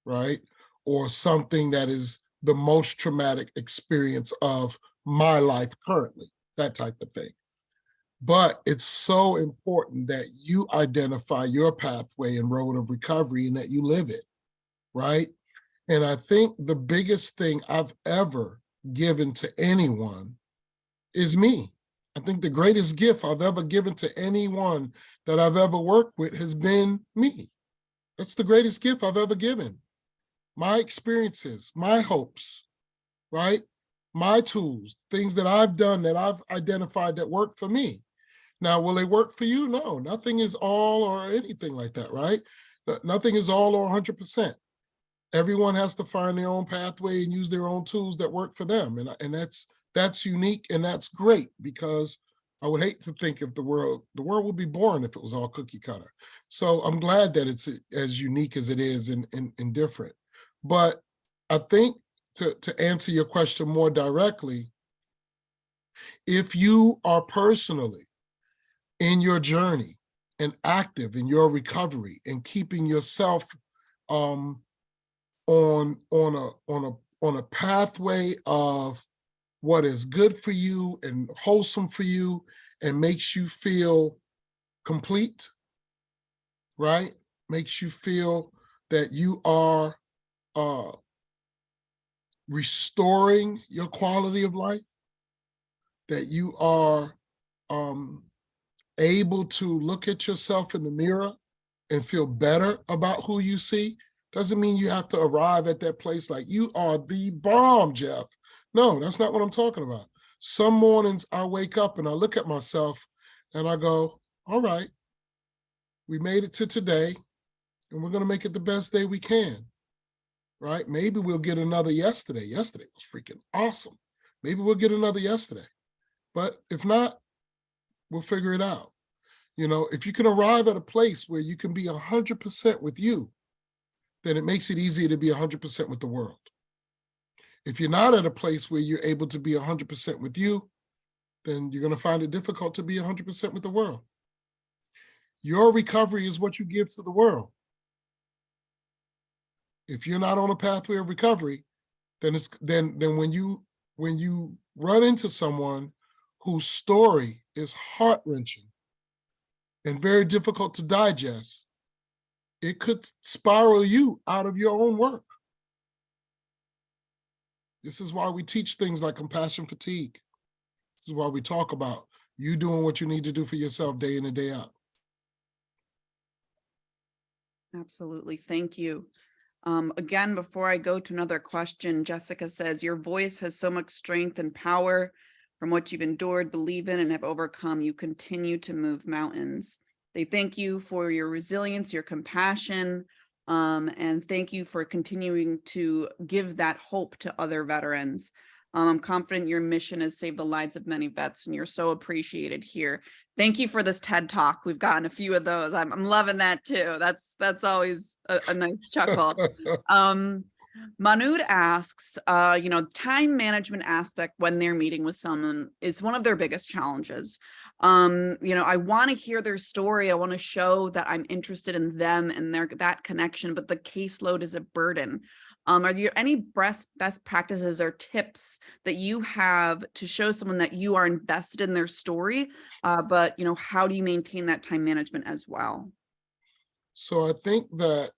right? Or something that is the most traumatic experience of my life currently, that type of thing. But it's so important that you identify your pathway and road of recovery and that you live it, right? And I think the biggest thing I've ever given to anyone is me. I think the greatest gift I've ever given to anyone that I've ever worked with has been me. That's the greatest gift I've ever given. My experiences, my hopes, right? My tools, things that I've done that I've identified that work for me. Now, will they work for you? No, nothing is all or anything like that, right? Nothing is all or 100%. Everyone has to find their own pathway and use their own tools that work for them. And that's unique and that's great, because I would hate to think if the world would be boring if it was all cookie cutter. So I'm glad that it's as unique as it is and different. But I think to answer your question more directly, if you are personally in your journey and active in your recovery and keeping yourself on a pathway of what is good for you and wholesome for you and makes you feel complete, right? Makes you feel that you are restoring your quality of life, that you are able to look at yourself in the mirror and feel better about who you see. Doesn't mean you have to arrive at that place like you are the bomb, Jeff. No, that's not what I'm talking about. Some mornings I wake up and I look at myself and I go, all right, we made it to today and we're going to make it the best day we can, right? Maybe we'll get another yesterday. Yesterday was freaking awesome. Maybe we'll get another yesterday. But if not, we'll figure it out. You know, if you can arrive at a place where you can be 100% with you, then it makes it easier to be 100% with the world. If you're not at a place where you're able to be 100% with you, then you're going to find it difficult to be 100% with the world. Your recovery is what you give to the world. If you're not on a pathway of recovery, then when you run into someone whose story is heart-wrenching and very difficult to digest, it could spiral you out of your own work. This is why we teach things like compassion fatigue. This is why we talk about you doing what you need to do for yourself day in and day out. Absolutely. Thank you. Again, before I go to another question, Jessica says, your voice has so much strength and power from what you've endured, believe in, and have overcome. You continue to move mountains. They thank you for your resilience, your compassion, and thank you for continuing to give that hope to other veterans. I'm confident your mission has saved the lives of many vets, and you're so appreciated here. Thank you for this TED Talk. We've gotten a few of those. I'm loving that too. That's always a nice chuckle. Manud asks, time management aspect when they're meeting with someone is one of their biggest challenges. I want to hear their story. I want to show that I'm interested in them and that connection, but the caseload is a burden. Are there any best practices or tips that you have to show someone that you are invested in their story? But how do you maintain that time management as well? So I think that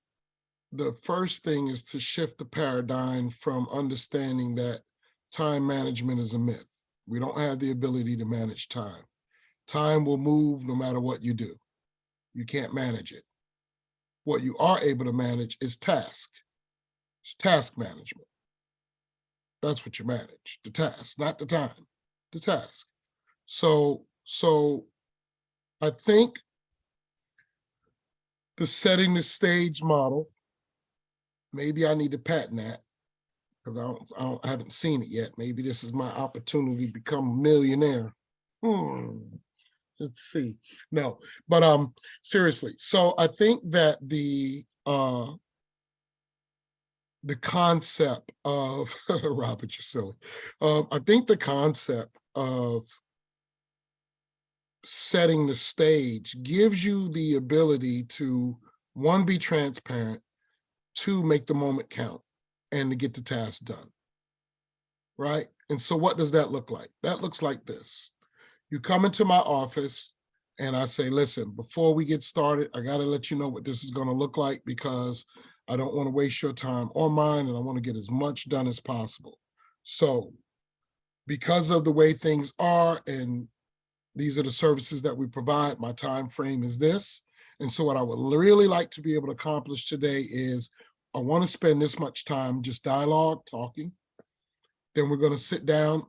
the first thing is to shift the paradigm from understanding that time management is a myth. We don't have the ability to manage time. Time will move no matter what you do. You can't manage it. What you are able to manage is task. It's task management. That's what you manage, the task, not the time, the task. So I think the setting the stage model, maybe I need to patent that because I haven't seen it yet. Maybe this is my opportunity to become a millionaire. Let's see. No, but seriously. So I think that the concept of Robert, you're silly. I think the concept of setting the stage gives you the ability to, one, be transparent, two, make the moment count, and to get the task done, right? And so what does that look like? That looks like this. You come into my office and I say, listen, before we get started, I got to let you know what this is going to look like because I don't want to waste your time or mine, and I want to get as much done as possible. So because of the way things are, and these are the services that we provide, my time frame is this. And so what I would really like to be able to accomplish today is I want to spend this much time just dialogue, talking. Then we're going to sit down.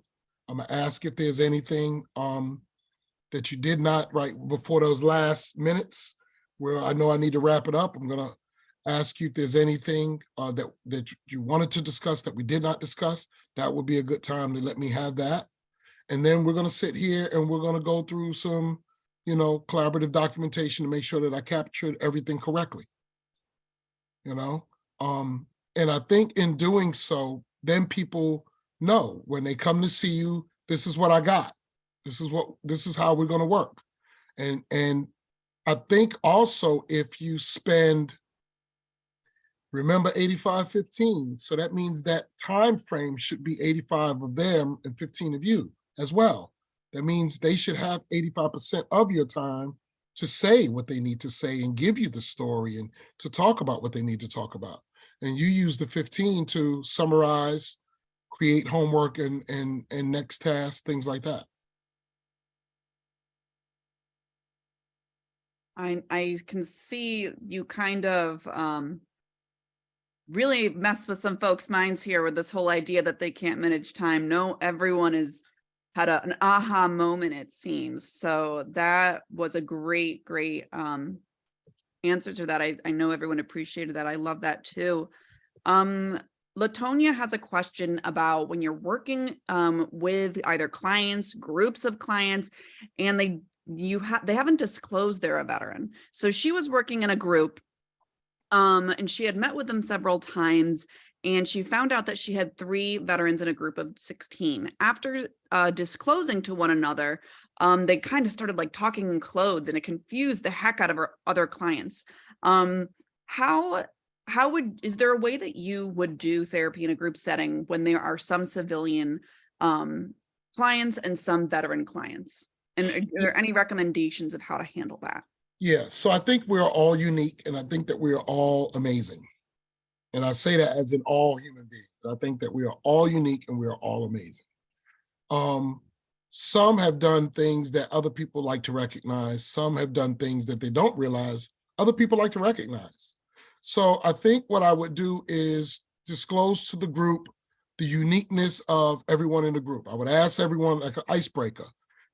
I'm going to ask if there's anything that you did not right before those last minutes where I know I need to wrap it up. I'm going to ask you if there's anything that you wanted to discuss that we did not discuss. That would be a good time to let me have that. And then we're going to sit here and we're going to go through some, collaborative documentation to make sure that I captured everything correctly. And I think in doing so, then people know when they come to see you, this is what I got. This is how we're going to work. And I think also if you spend, remember 85-15, so that means that time frame should be 85 of them and 15 of you as well. That means they should have 85% of your time to say what they need to say and give you the story and to talk about what they need to talk about. And you use the 15 to summarize, create homework and next tasks, things like that. I can see you kind of really mess with some folks' minds here with this whole idea that they can't manage time. No, everyone has had an aha moment, it seems. So that was a great answer to that. I know everyone appreciated that. I love that too. Latonia has a question about when you're working with either clients, groups of clients, and they haven't disclosed they're a veteran. So she was working in a group and she had met with them several times, and she found out that she had 3 veterans in a group of 16. After disclosing to one another, they kind of started like talking in codes, and it confused the heck out of her other clients. Is there a way that you would do therapy in a group setting when there are some civilian clients and some veteran clients? And are there any recommendations of how to handle that? Yeah, so I think we're all unique, and I think that we are all amazing. And I say that as in all human beings. I think that we are all unique and we are all amazing. Some have done things that other people like to recognize. Some have done things that they don't realize other people like to recognize. So I think what I would do is disclose to the group the uniqueness of everyone in the group. I would ask everyone, like an icebreaker,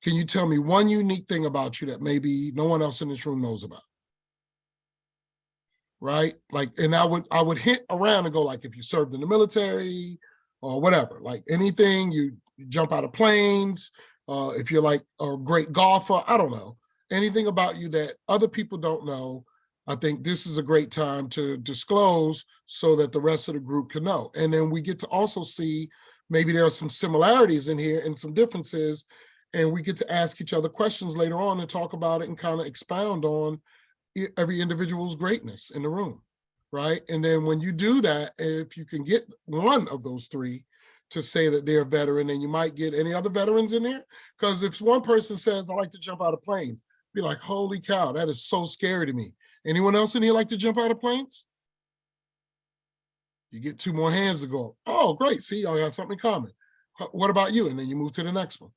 can you tell me one unique thing about you that maybe no one else in this room knows about? Right? Like, and I would hint around and go like, if you served in the military or whatever, like anything, you jump out of planes, if you're like a great golfer, I don't know, anything about you that other people don't know. I think this is a great time to disclose so that the rest of the group can know. And then we get to also see maybe there are some similarities in here and some differences, and we get to ask each other questions later on and talk about it and kind of expound on every individual's greatness in the room, right? And then when you do that, if you can get one of those 3 to say that they're a veteran, and you might get any other veterans in there, because if one person says, I like to jump out of planes, be like, holy cow, that is so scary to me. Anyone else in here like to jump out of planes? You get 2 more hands to go. Oh, great. See, I got something in common. What about you? And then you move to the next one.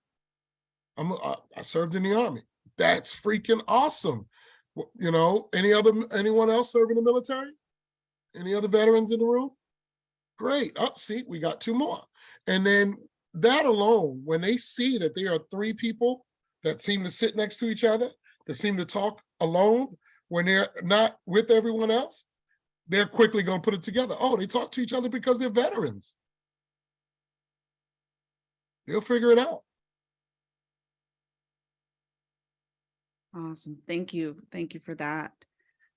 I served in the Army. That's freaking awesome. You know, anyone else serving in the military? Any other veterans in the room? Great. Up, see, we got 2 more. And then that alone, when they see that there are 3 people that seem to sit next to each other, that seem to talk alone when they're not with everyone else, they're quickly going to put it together. Oh, they talk to each other because they're veterans. They'll figure it out. Awesome. Thank you. Thank you for that.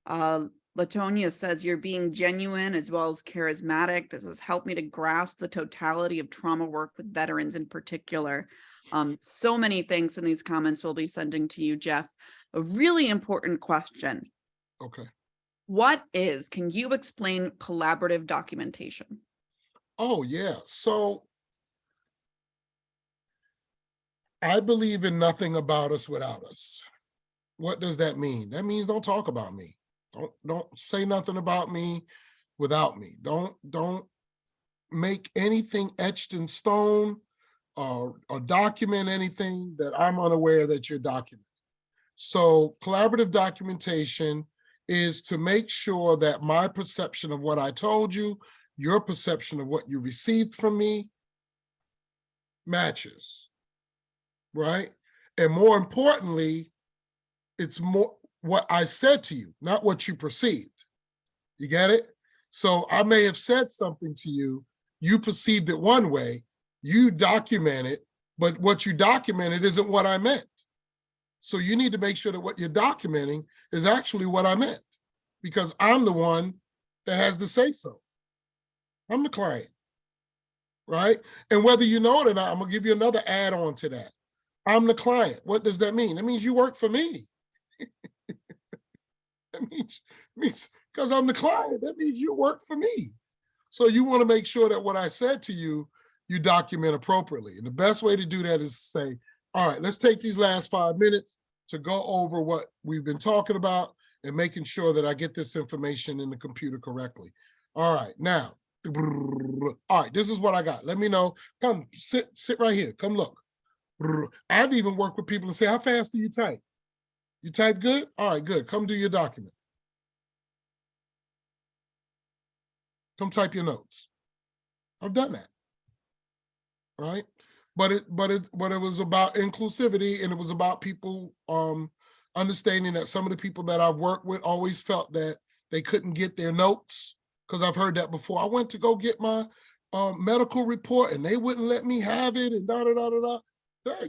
Latonia says, you're being genuine as well as charismatic. This has helped me to grasp the totality of trauma work with veterans in particular. So many things in these comments we'll be sending to you, Jeff. A really important question. Okay. Can you explain collaborative documentation? Oh, yeah. So I believe in nothing about us without us. What does that mean? That means don't talk about me. Don't say nothing about me without me. Don't make anything etched in stone or document anything that I'm unaware that you're documenting. So collaborative documentation is to make sure that my perception of what I told you, your perception of what you received from me matches, right? And more importantly, it's more what I said to you, not what you perceived. You get it? So I may have said something to you, you perceived it one way, you document it, but what you documented isn't what I meant. So you need to make sure that what you're documenting is actually what I meant, because I'm the one that has to say so. I'm the client, right? And whether you know it or not, I'm gonna give you another add-on to that. I'm the client. What does that mean? That means you work for me. That means because I'm the client, that means you work for me. So you want to make sure that what I said to you, you document appropriately. And the best way to do that is to say, all right, let's take these last 5 minutes to go over what we've been talking about and making sure that I get this information in the computer correctly. All right, now, all right, this is what I got. Let me know. Come sit right here. Come look. I've even worked with people and say, how fast do you type? You type good? All right, good. Come do your document. Come type your notes. I've done that. Right? But it was about inclusivity, and it was about people understanding that some of the people that I've worked with always felt that they couldn't get their notes, because I've heard that before. I went to go get my medical report and they wouldn't let me have it, and da da da da da.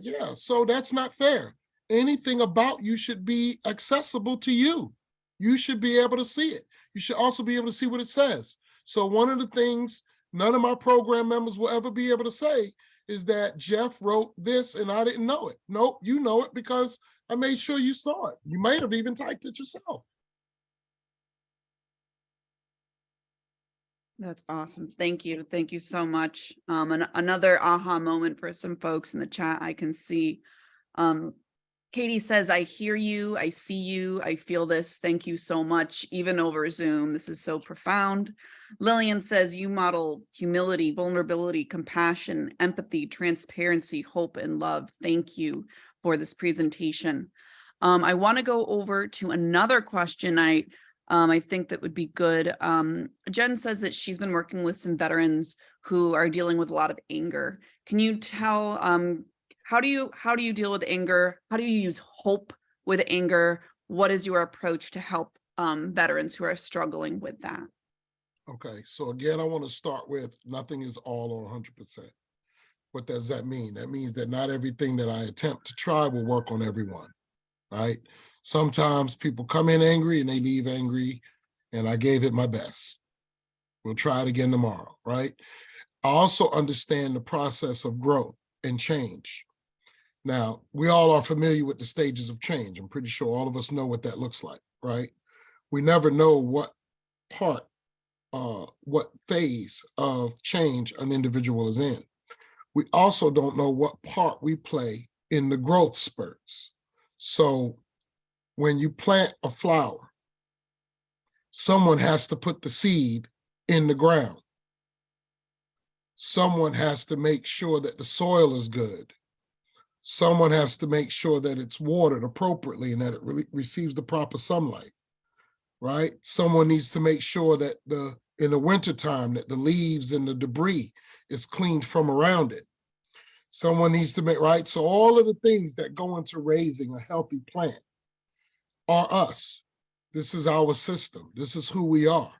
Yeah, so that's not fair. Anything about you should be accessible to you. You should be able to see it. You should also be able to see what it says. So one of the things none of my program members will ever be able to say is that Jeff wrote this and I didn't know it. Nope, you know it because I made sure you saw it. You might have even typed it yourself. That's awesome. Thank you. Thank you so much. And another aha moment for some folks in the chat I can see. Katie says, I hear you, I see you, I feel this. Thank you so much, even over Zoom. This is so profound. Lillian says, you model humility, vulnerability, compassion, empathy, transparency, hope, and love. Thank you for this presentation. I want to go over to another question I think that would be good. Jen says that she's been working with some veterans who are dealing with a lot of anger. Can you tell, how do you deal with anger? How do you use hope with anger? What is your approach to help veterans who are struggling with that? Okay, so again, I want to start with nothing is all or 100%. What does that mean? That means that not everything that I attempt to try will work on everyone, right? Sometimes people come in angry and they leave angry, and I gave it my best. We'll try it again tomorrow, right? I also understand the process of growth and change. Now, we all are familiar with the stages of change. I'm pretty sure all of us know what that looks like, right? We never know what part, what phase of change an individual is in. We also don't know what part we play in the growth spurts. So when you plant a flower, someone has to put the seed in the ground. Someone has to make sure that the soil is good. Someone has to make sure that it's watered appropriately and that it really receives the proper sunlight, right? Someone needs to make sure that in the wintertime that the leaves and the debris is cleaned from around it. Someone needs to make, right? So all of the things that go into raising a healthy plant are us. This is our system. This is who we are.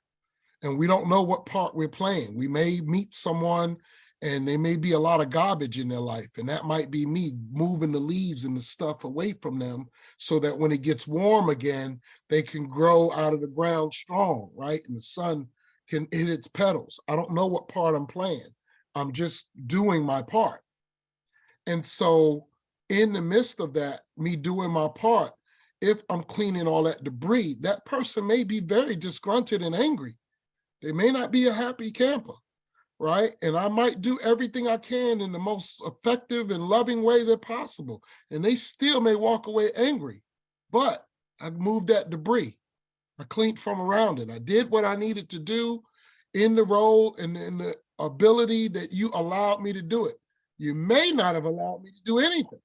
And we don't know what part we're playing. We may meet someone and there may be a lot of garbage in their life. And that might be me moving the leaves and the stuff away from them so that when it gets warm again, they can grow out of the ground strong, right? And the sun can hit its petals. I don't know what part I'm playing. I'm just doing my part. And so in the midst of that, me doing my part, if I'm cleaning all that debris, that person may be very disgruntled and angry. They may not be a happy camper, right? And I might do everything I can in the most effective and loving way that possible. And they still may walk away angry, but I moved that debris. I cleaned from around it. I did what I needed to do in the role and in the ability that you allowed me to do it. You may not have allowed me to do anything,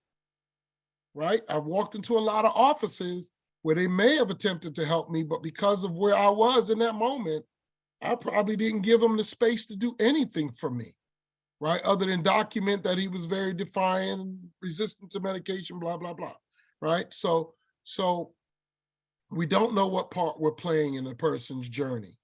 right? I've walked into a lot of offices where they may have attempted to help me, but because of where I was in that moment, I probably didn't give him the space to do anything for me, right? Other than document that he was very defiant, resistant to medication, blah, blah, blah, right? So we don't know what part we're playing in a person's journey.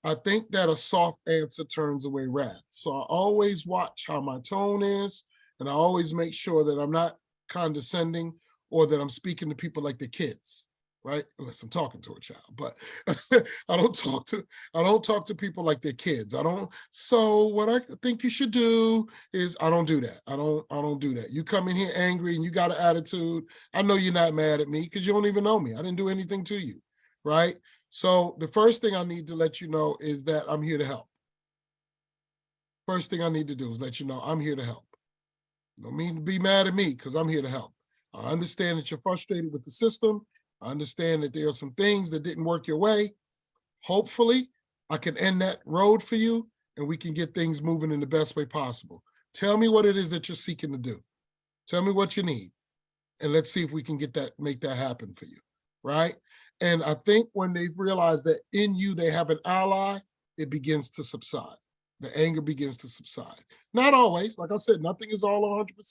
I think that a soft answer turns away wrath. So I always watch how my tone is, and I always make sure that I'm not condescending or that I'm speaking to people like the kids, right? Unless I'm talking to a child, but I don't talk to people like they're kids. So what I think you should do is I don't do that. I don't do that. You come in here angry and you got an attitude. I know you're not mad at me because you don't even know me. I didn't do anything to you, right? So the first thing I need to let you know is that I'm here to help. First thing I need to do is let you know I'm here to help. Don't mean to be mad at me because I'm here to help. I understand that you're frustrated with the system. I understand that there are some things that didn't work your way. Hopefully, I can end that road for you and we can get things moving in the best way possible. Tell me what it is that you're seeking to do. Tell me what you need. And let's see if we can make that happen for you. Right. And I think when they realize that in you they have an ally, it begins to subside. The anger begins to subside. Not always. Like I said, nothing is all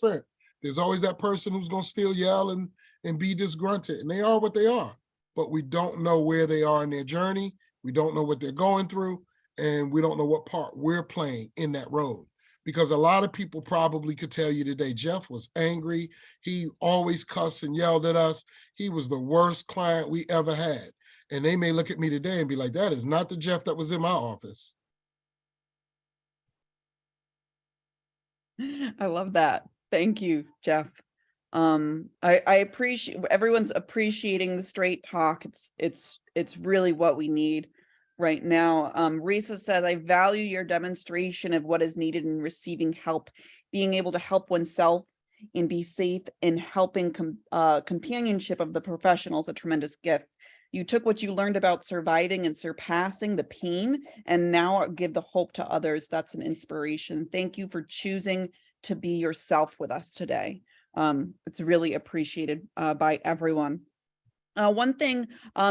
100%. There's always that person who's going to still yell and be disgruntled, and they are what they are. But we don't know where they are in their journey. We don't know what they're going through, and we don't know what part we're playing in that road. Because a lot of people probably could tell you today, Jeff was angry. He always cussed and yelled at us. He was the worst client we ever had. And they may look at me today and be like, that is not the Jeff that was in my office. I love that. Thank you, Jeff. I appreciate everyone's appreciating the straight talk. It's really what we need right now. Risa says, I value your demonstration of what is needed in receiving help, being able to help oneself and be safe in helping companionship of the professionals, a tremendous gift. You took what you learned about surviving and surpassing the pain and now give the hope to others. That's an inspiration. Thank you for choosing to be yourself with us today. It's really appreciated by everyone. One thing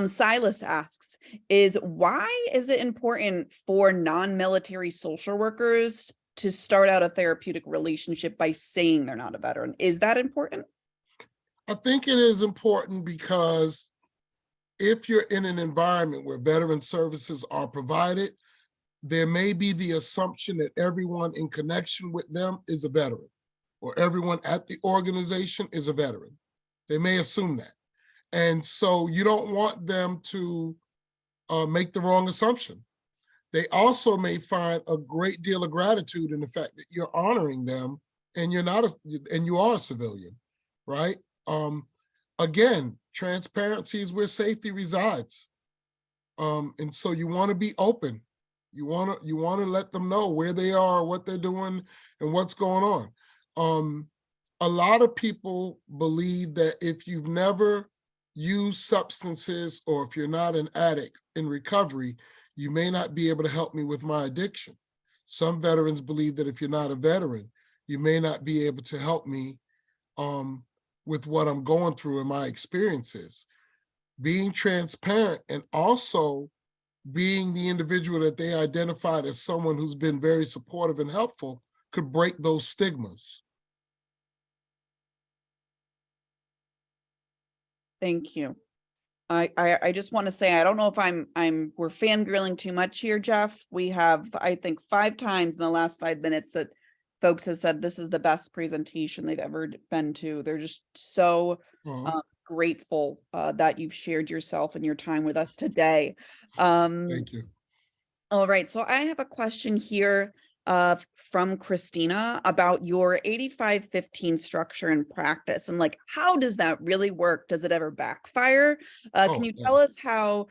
Silas asks is, why is it important for non-military social workers to start out a therapeutic relationship by saying they're not a veteran? Is that important? I think it is important because if you're in an environment where veteran services are provided, there may be the assumption that everyone in connection with them is a veteran, or everyone at the organization is a veteran. They may assume that. And so you don't want them to make the wrong assumption. They also may find a great deal of gratitude in the fact that you're honoring them and you are a civilian, right? Again, transparency is where safety resides. And so you want to be open. You want to let them know where they are, what they're doing, and what's going on. A lot of people believe that if you've never used substances or if you're not an addict in recovery, you may not be able to help me with my addiction. Some veterans believe that if you're not a veteran, you may not be able to help me with what I'm going through and my experiences. Being transparent and also being the individual that they identified as someone who's been very supportive and helpful could break those stigmas. Thank you. I just want to say, I don't know if we're fangirling too much here, Jeff. We have, I think, 5 times in the last 5 minutes that folks have said this is the best presentation they've ever been to. They're just so grateful that you've shared yourself and your time with us today. Thank you. All right, so I have a question here from Christina about your 85-15 structure and practice, and like, how does that really work? Does it ever backfire? Can you tell us how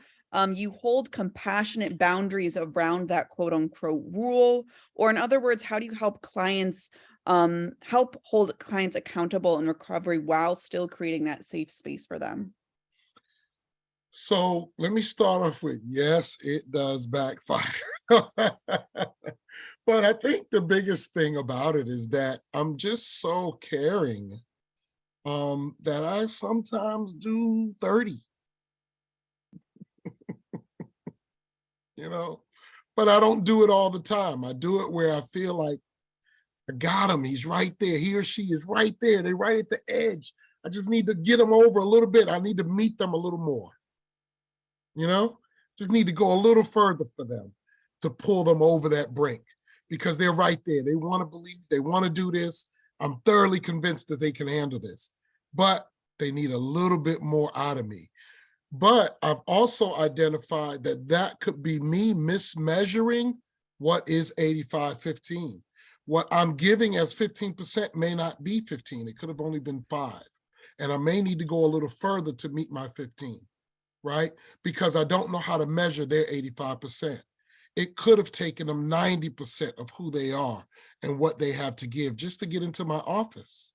you hold compassionate boundaries around that quote unquote rule? Or in other words, how do you help clients hold clients accountable in recovery while still creating that safe space for them? So let me start off with, yes, it does backfire. But I think the biggest thing about it is that I'm just so caring that I sometimes do 30, but I don't do it all the time. I do it where I feel like I got him. He's right there. He or she is right there. They're right at the edge. I just need to get them over a little bit. I need to meet them a little more. Just need to go a little further for them to pull them over that brink because they're right there. They want to believe, they want to do this. I'm thoroughly convinced that they can handle this, but they need a little bit more out of me. But I've also identified that that could be me mismeasuring what is 85-15. What I'm giving as 15% may not be 15. It could have only been 5. And I may need to go a little further to meet my 15, right? Because I don't know how to measure their 85%. It could have taken them 90% of who they are and what they have to give just to get into my office.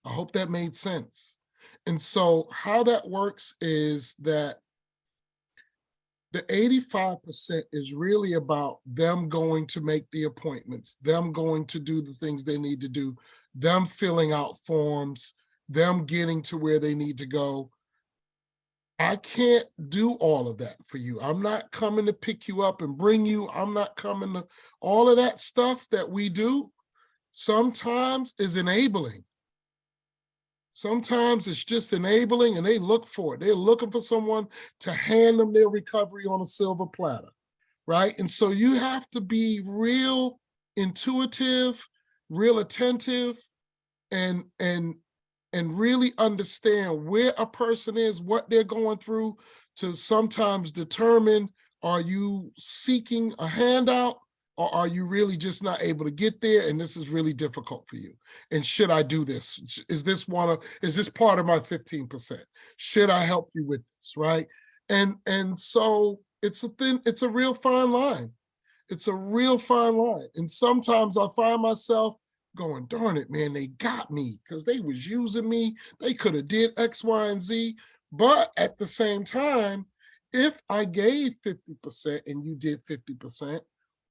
I hope that made sense. And so how that works is that the 85% is really about them going to make the appointments, them going to do the things they need to do, them filling out forms, them getting to where they need to go. I can't do all of that for you. I'm not coming to pick you up and bring you. I'm not coming to all of that stuff that we do sometimes is enabling. Sometimes it's just enabling and they look for it. They're looking for someone to hand them their recovery on a silver platter, right? And so you have to be real intuitive, real attentive, and really understand where a person is, what they're going through, to sometimes determine, are you seeking a handout or are you really just not able to get there and this is really difficult for you? And should I do this? Is this part of my 15%? Should I help you with this, right? And so it's a real fine line. It's a real fine line. And sometimes I find myself going, darn it, man, they got me because they was using me. They could have did X, Y, and Z. But at the same time, if I gave 50% and you did 50%,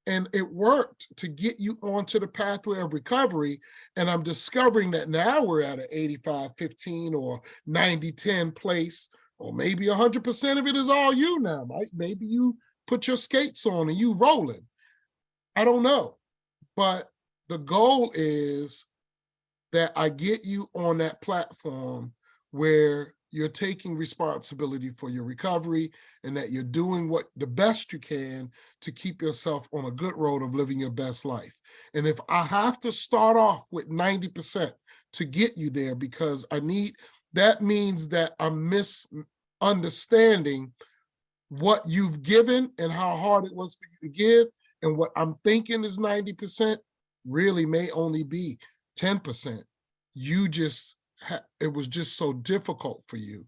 and it worked to get you onto the pathway of recovery, and I'm discovering that now we're at an 85-15 or 90-10 place, or maybe 100% of it is all you now, right? Maybe you put your skates on and you rolling. I don't know. But the goal is that I get you on that platform where you're taking responsibility for your recovery and that you're doing what the best you can to keep yourself on a good road of living your best life. And if I have to start off with 90% to get you there, because that means that I'm misunderstanding what you've given and how hard it was for you to give. And what I'm thinking is 90% really may only be 10%. It was just so difficult for you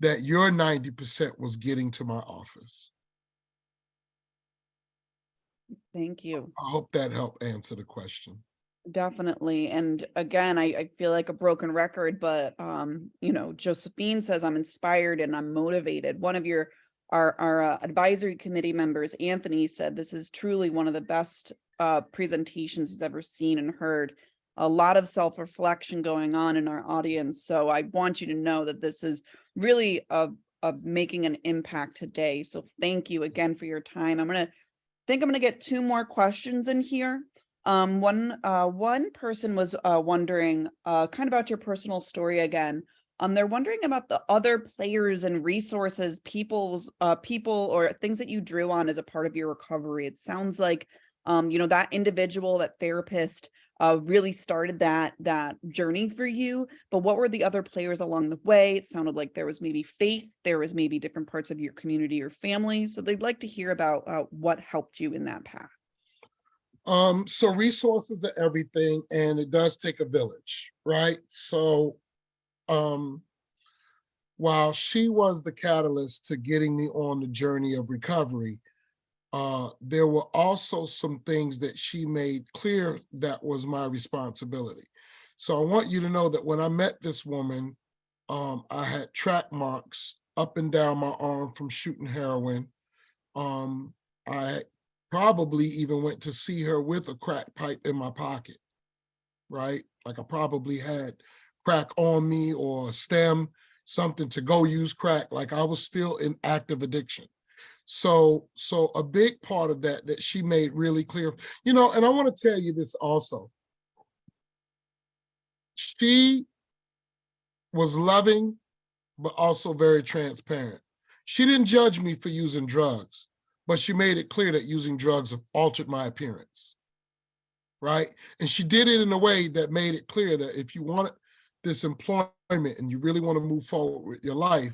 that your 90% was getting to my office. Thank you. I hope that helped answer the question. Definitely. And again, I feel like a broken record, but Josephine says I'm inspired and I'm motivated. One of our advisory committee members, Anthony, said this is truly one of the best presentations he's ever seen and heard. A lot of self-reflection going on in our audience. So I want you to know that this is really of making an impact today. So thank you again for your time. I'm going to get 2 more questions in here. One person was wondering kind of about your personal story again. They're wondering about the other players and resources, people or things that you drew on as a part of your recovery. It sounds like that individual, that therapist really started that journey for you. But what were the other players along the way? It sounded like there was maybe faith, there was maybe different parts of your community or family. So they'd like to hear about what helped you in that path. So resources are everything, and it does take a village, right? So while she was the catalyst to getting me on the journey of recovery, there were also some things that she made clear that was my responsibility. So I want you to know that when I met this woman, I had track marks up and down my arm from shooting heroin. I probably even went to see her with a crack pipe in my pocket, right? Like I probably had crack on me or a stem, something to go use crack, like I was still in active addiction. So a big part of that she made really clear, and I want to tell you this also. She was loving, but also very transparent. She didn't judge me for using drugs, but she made it clear that using drugs have altered my appearance, right? And she did it in a way that made it clear that if you want this employment and you really want to move forward with your life,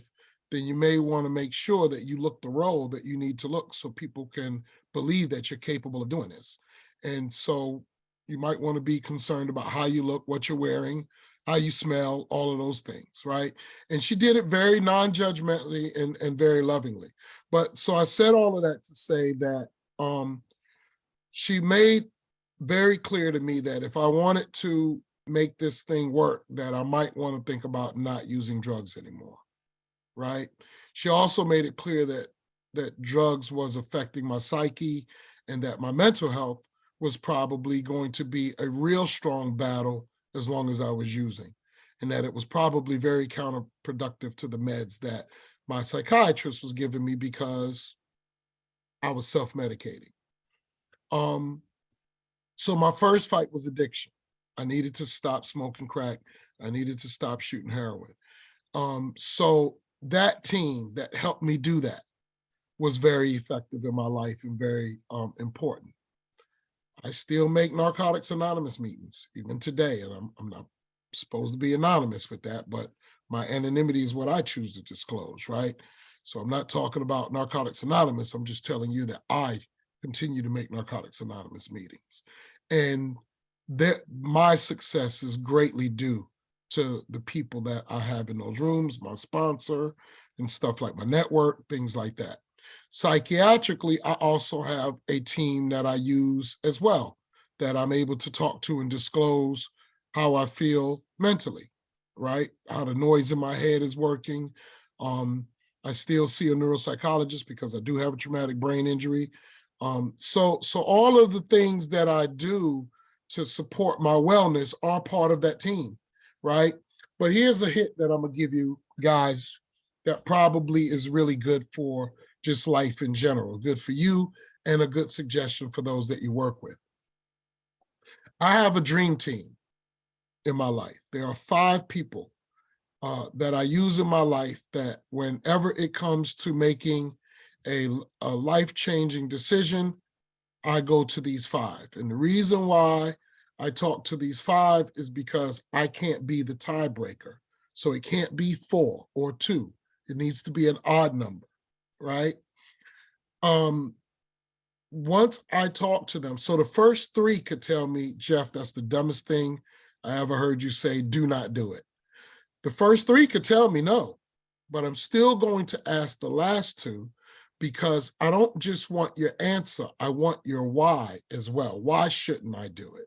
then you may want to make sure that you look the role that you need to look so people can believe that you're capable of doing this. And so you might want to be concerned about how you look, what you're wearing, how you smell, all of those things, right? And she did it very non-judgmentally and very lovingly. But so I said all of that to say that she made very clear to me that if I wanted to make this thing work, that I might want to think about not using drugs anymore, right? She also made it clear that drugs was affecting my psyche and that my mental health was probably going to be a real strong battle as long as I was using, and that it was probably very counterproductive to the meds that my psychiatrist was giving me because I was self-medicating. So my first fight was addiction. I needed to stop smoking crack. I needed to stop shooting heroin. So that team that helped me do that was very effective in my life and very important. I still make Narcotics Anonymous meetings, even today, and I'm not supposed to be anonymous with that, but my anonymity is what I choose to disclose, right? So I'm not talking about Narcotics Anonymous. I'm just telling you that I continue to make Narcotics Anonymous meetings. And that my success is greatly due to the people that I have in those rooms, my sponsor and stuff like my network, things like that. Psychiatrically, I also have a team that I use as well, that I'm able to talk to and disclose how I feel mentally, right? How the noise in my head is working. I still see a neuropsychologist because I do have a traumatic brain injury. So all of the things that I do to support my wellness are part of that team, right? But here's a hint that I'm gonna give you guys that probably is really good for just life in general, good for you, and a good suggestion for those that you work with. I have a dream team in my life. There are 5 people that I use in my life that whenever it comes to making a life-changing decision, I go to these 5. And the reason why I talk to these 5 is because I can't be the tiebreaker. So it can't be 4 or 2. It needs to be an odd number, right? Once I talk to them, so the first 3 could tell me, Jeff, that's the dumbest thing I ever heard you say, do not do it. The first 3 could tell me no, but I'm still going to ask the last 2 because I don't just want your answer, I want your why as well. Why shouldn't I do it?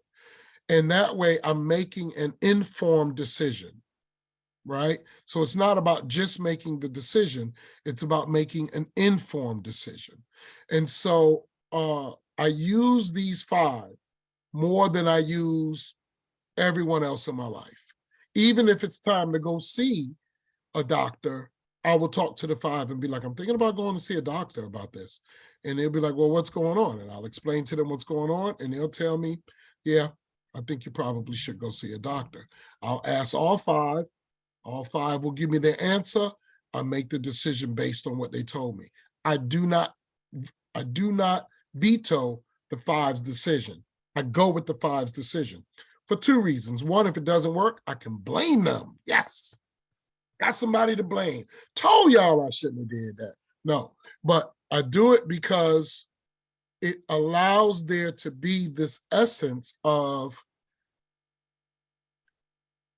And that way I'm making an informed decision, right? So it's not about just making the decision, it's about making an informed decision. And so I use these 5 more than I use everyone else in my life. Even if it's time to go see a doctor, I will talk to the 5 and be like, I'm thinking about going to see a doctor about this. And they'll be like, well, what's going on? And I'll explain to them what's going on. And they'll tell me, yeah, I think you probably should go see a doctor. I'll ask all 5. All 5 will give me their answer. I make the decision based on what they told me. I do not veto the 5's decision. I go with the 5's decision for 2 reasons. One, if it doesn't work, I can blame them. Yes, got somebody to blame. Told y'all I shouldn't have did that. No, but I do it because it allows there to be this essence of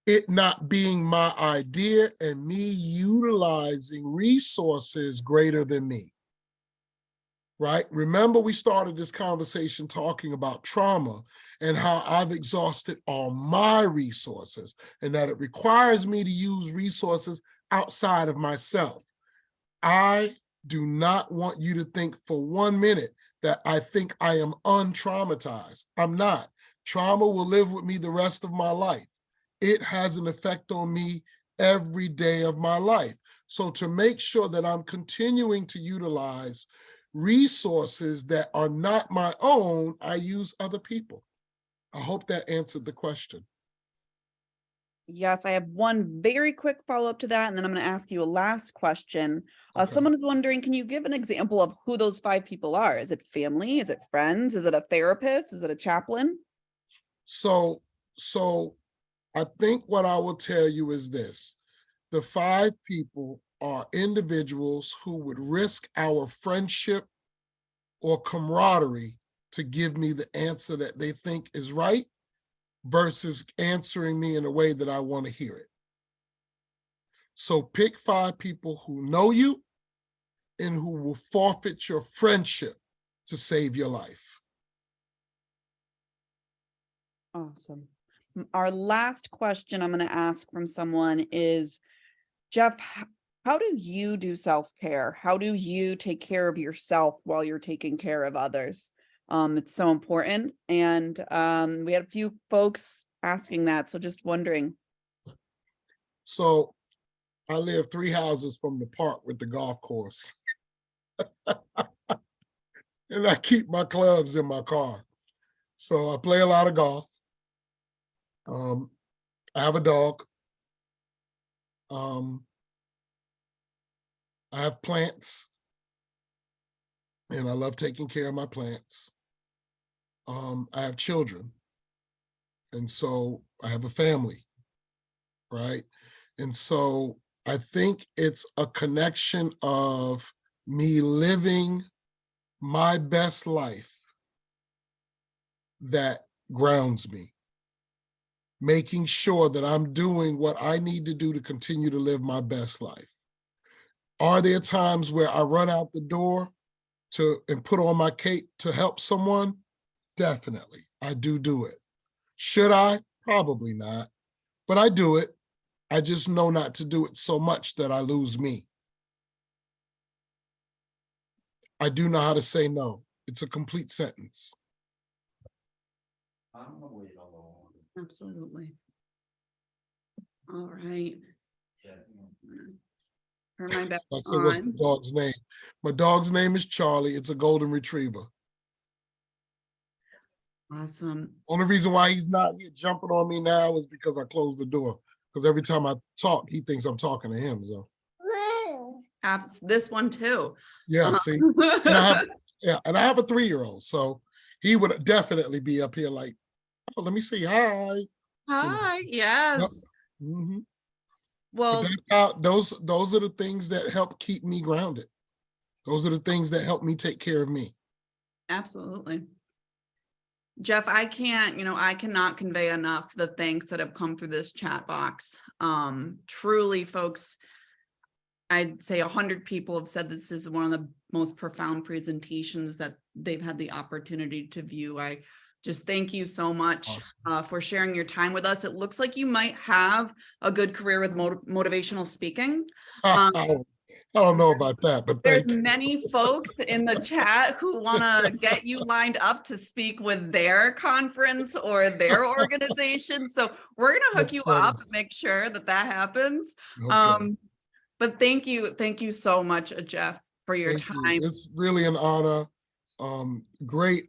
it not being my idea and me utilizing resources greater than me, right? Remember, we started this conversation talking about trauma and how I've exhausted all my resources and that it requires me to use resources outside of myself. I do not want you to think for 1 minute that I think I am untraumatized. I'm not. Trauma will live with me the rest of my life. It has an effect on me every day of my life. So to make sure that I'm continuing to utilize resources that are not my own, I use other people. I hope that answered the question. Yes, I have one very quick follow-up to that, and then I'm going to ask you a last question. Okay. Someone is wondering, can you give an example of who those 5 people are? Is it family? Is it friends? Is it a therapist? Is it a chaplain? So I think what I will tell you is this. The 5 people are individuals who would risk our friendship or camaraderie to give me the answer that they think is right versus answering me in a way that I want to hear it. So pick 5 people who know you and who will forfeit your friendship to save your life. Awesome. Our last question I'm going to ask from someone is, Jeff, how do you do self-care? How do you take care of yourself while you're taking care of others? It's so important. And we had a few folks asking that. So just wondering. So I live 3 houses from the park with the golf course. And I keep my clubs in my car. So I play a lot of golf. I have a dog. I have plants. And I love taking care of my plants. I have children. And so I have a family, right? And so I think it's a connection of me living my best life that grounds me, making sure that I'm doing what I need to do to continue to live my best life. Are there times where I run out the door and put on my cape to help someone? Definitely, I do it. Should I? Probably not, but I do it. I just know not to do it so much that I lose me. I do know how to say no. It's a complete sentence. Absolutely. All right. Turn my back I said, what's the on. dog's name? My dog's name is Charlie. It's a golden retriever. Awesome. Only reason why he's not here jumping on me now is because I closed the door. Because every time I talk, he thinks I'm talking to him. So This one too. yeah, see, and I have a 3-year-old, so he would definitely be up here like, oh, let me see, hi. Hi. Yes. Yep. Mm-hmm. Well, those are the things that help keep me grounded. Those are the things that help me take care of me. absolutely. Jeff, I cannot convey enough the thanks that have come through this chat box. Truly, folks, I'd say 100 people have said this is one of the most profound presentations that they've had the opportunity to view. I just thank you so much for sharing your time with us. It looks like you might have a good career with motivational speaking. I don't know about that, but there's many folks in the chat who want to get you lined up to speak with their conference or their organization. So we're going to hook you up and make sure that happens. Okay. But thank you so much, Jeff, for your time. It's really an honor. Great